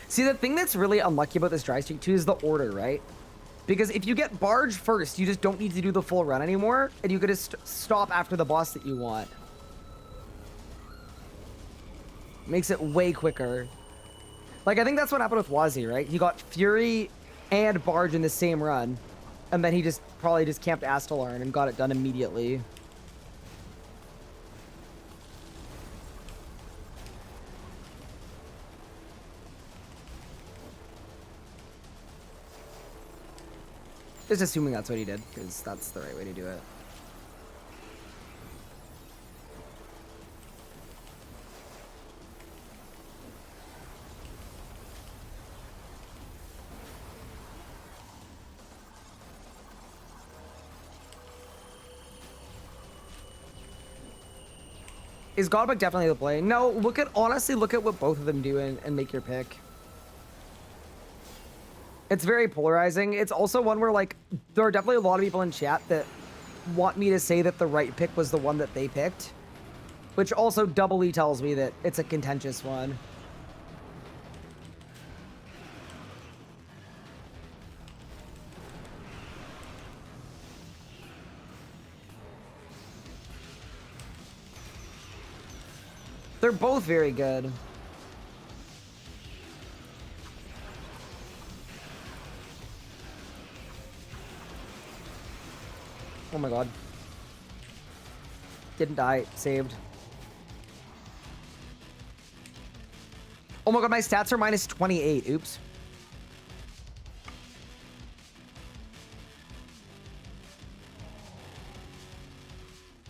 See, the thing that's really unlucky about this dry streak too is the order, right? Because if you get Barge first, you just don't need to do the full run anymore, and you could just stop after the boss that you want. Makes it way quicker. Like, I think that's what happened with Wazi, right? He got Fury and Barge in the same run, and then he just probably just camped Astalarn and got it done immediately. Just assuming that's what he did, because that's the right way to do it. Is Godbuck definitely the play? No, honestly, look at what both of them do and make your pick. It's very polarizing. It's also one where, like, there are definitely a lot of people in chat that want me to say that the right pick was the one that they picked, which also doubly tells me that it's a contentious one. They're both very good. Oh my god. Didn't die. Saved. Oh my god, my stats are minus 28. Oops.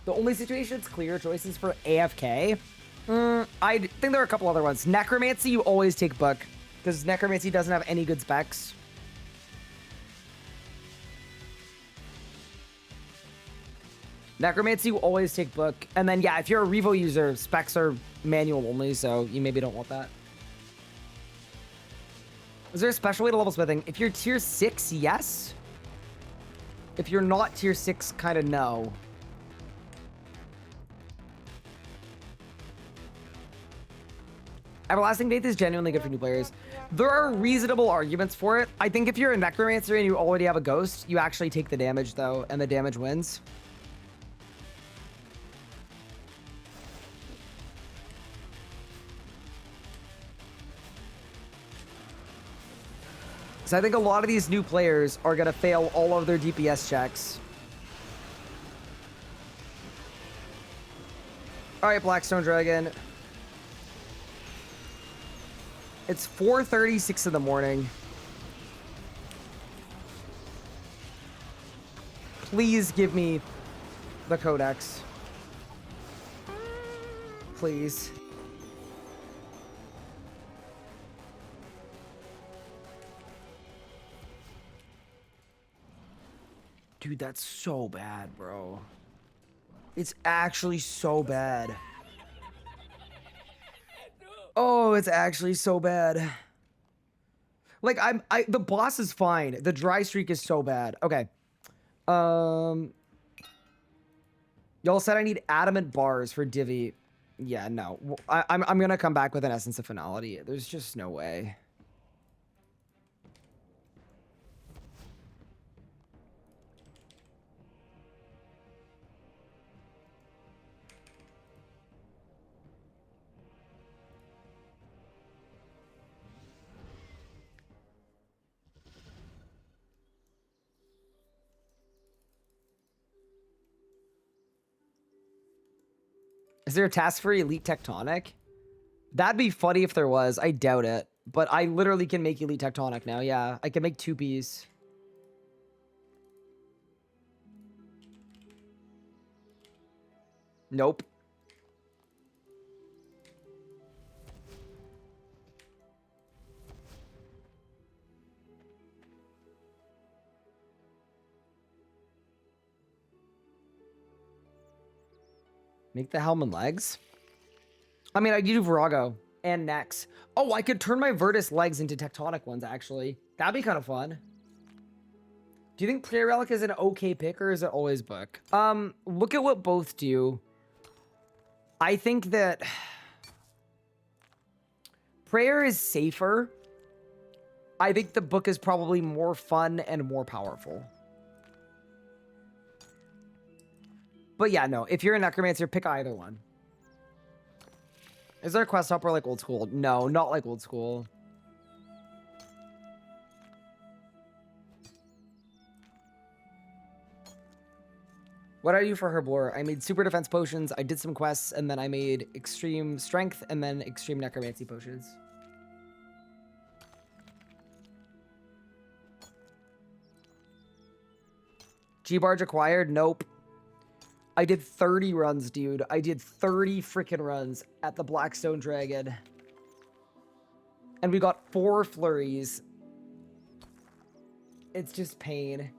The only situation it's clear choices for AFK. I think there are a couple other ones. Necromancy, you always take Book, because Necromancy doesn't have any good specs. Necromancy, you always take Book. And then, yeah, if you're a Revo user, specs are manual only, so you maybe don't want that. Is there a special way to level smithing? If you're tier 6, yes. If you're not tier 6, kind of no. Everlasting Faith is genuinely good for new players. There are reasonable arguments for it. I think if you're a Necromancer and you already have a Ghost, you actually take the damage, though, and the damage wins. So I think a lot of these new players are going to fail all of their DPS checks. All right, Blackstone Dragon. It's 4:36 in the morning. Please give me the Codex. Please. Dude, that's so bad, bro. It's actually so bad. Oh, it's actually so bad. Like, the boss is fine. The dry streak is so bad. Okay. Y'all said I need adamant bars for Divi. Yeah, no. I'm gonna come back with an Essence of Finality. There's just no way. Is there a task for Elite Tectonic? That'd be funny if there was. I doubt it. But I literally can make Elite Tectonic now. Yeah, I can make 2Ps. Nope. Make the helm and legs? I mean, I do Virago and necks. Oh, I could turn my Virtus legs into Tectonic ones, actually. That'd be kind of fun. Do you think Prayer Relic is an okay pick, or is it always book? Look at what both do. I think that Prayer is safer. I think the book is probably more fun and more powerful. But yeah, no, if you're a Necromancer, pick either one. Is there a quest hopper like old school? No, not like old school. What did I do for Herblore? I made super defense potions, I did some quests, and then I made extreme strength and then extreme necromancy potions. G-Barge acquired? Nope. I did 30 runs, dude. I did 30 freaking runs at the Blackstone Dragon. And we got 4 flurries. It's just pain.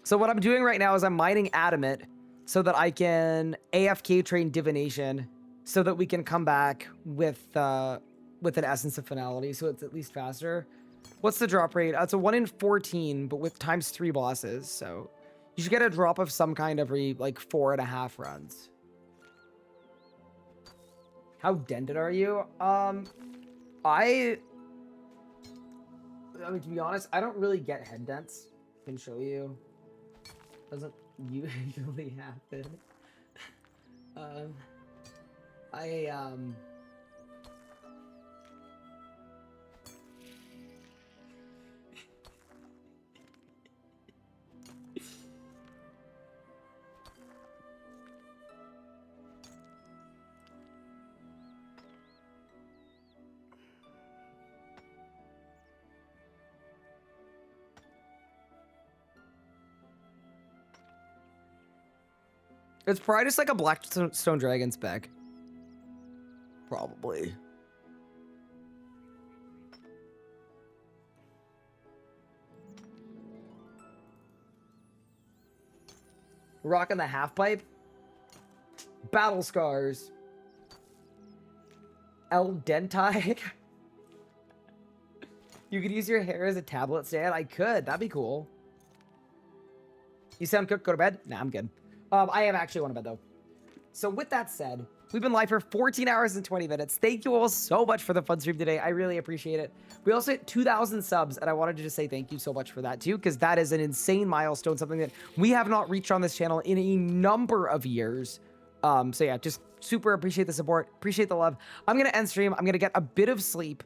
So what I'm doing right now is I'm mining Adamant so that I can AFK train Divination so that we can come back with an Essence of Finality, so it's at least faster. What's the drop rate? It's a 1 in 14, but with times 3 bosses, so... You should get a drop of some kind every, like, 4.5 runs. How dented are you? I mean, to be honest, I don't really get head dents. I can show you. Doesn't usually happen. It's probably just like a Blackstone Dragon spec. Probably. Rocking the half pipe. Battle scars. El Denti. You could use your hair as a tablet stand. I could. That'd be cool. You sound cooked. Go to bed. Nah, I'm good. I am actually going to bed, though. So with that said, we've been live for 14 hours and 20 minutes. Thank you all so much for the fun stream today. I really appreciate it. We also hit 2,000 subs, and I wanted to just say thank you so much for that, too, because that is an insane milestone, something that we have not reached on this channel in a number of years. So yeah, just super appreciate the support. Appreciate the love. I'm going to end stream. I'm going to get a bit of sleep,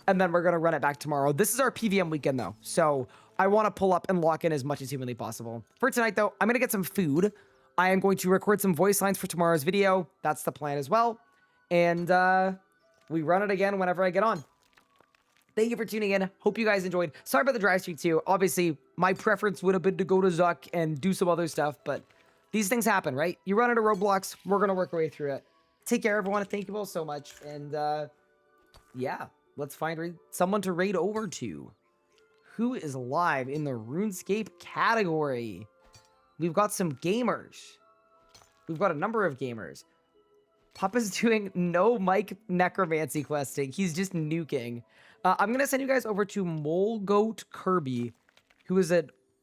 and then we're going to run it back tomorrow. This is our PVM weekend, though, so I want to pull up and lock in as much as humanly possible. For tonight, though, I'm going to get some food. I am going to record some voice lines for tomorrow's video. That's the plan as well. And we run it again whenever I get on. Thank you for tuning in. Hope you guys enjoyed. Sorry about the dry streak too. Obviously, my preference would have been to go to Zuck and do some other stuff, but these things happen, right? You run into roadblocks. We're going to work our way through it. Take care, everyone. Thank you all so much. And yeah, let's find someone to raid over to. Who is live in the RuneScape category? We've got some gamers. We've got a number of gamers. Papa's doing no mic necromancy questing. He's just nuking. I'm going to send you guys over to Mole Goat Kirby, who is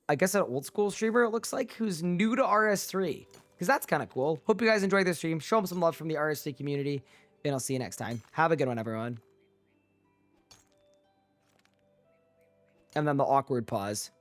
I guess an old school streamer, it looks like, who's new to RS3. Because that's kind of cool. Hope you guys enjoyed the stream. Show them some love from the RS3 community. And I'll see you next time. Have a good one, everyone. And then the awkward pause.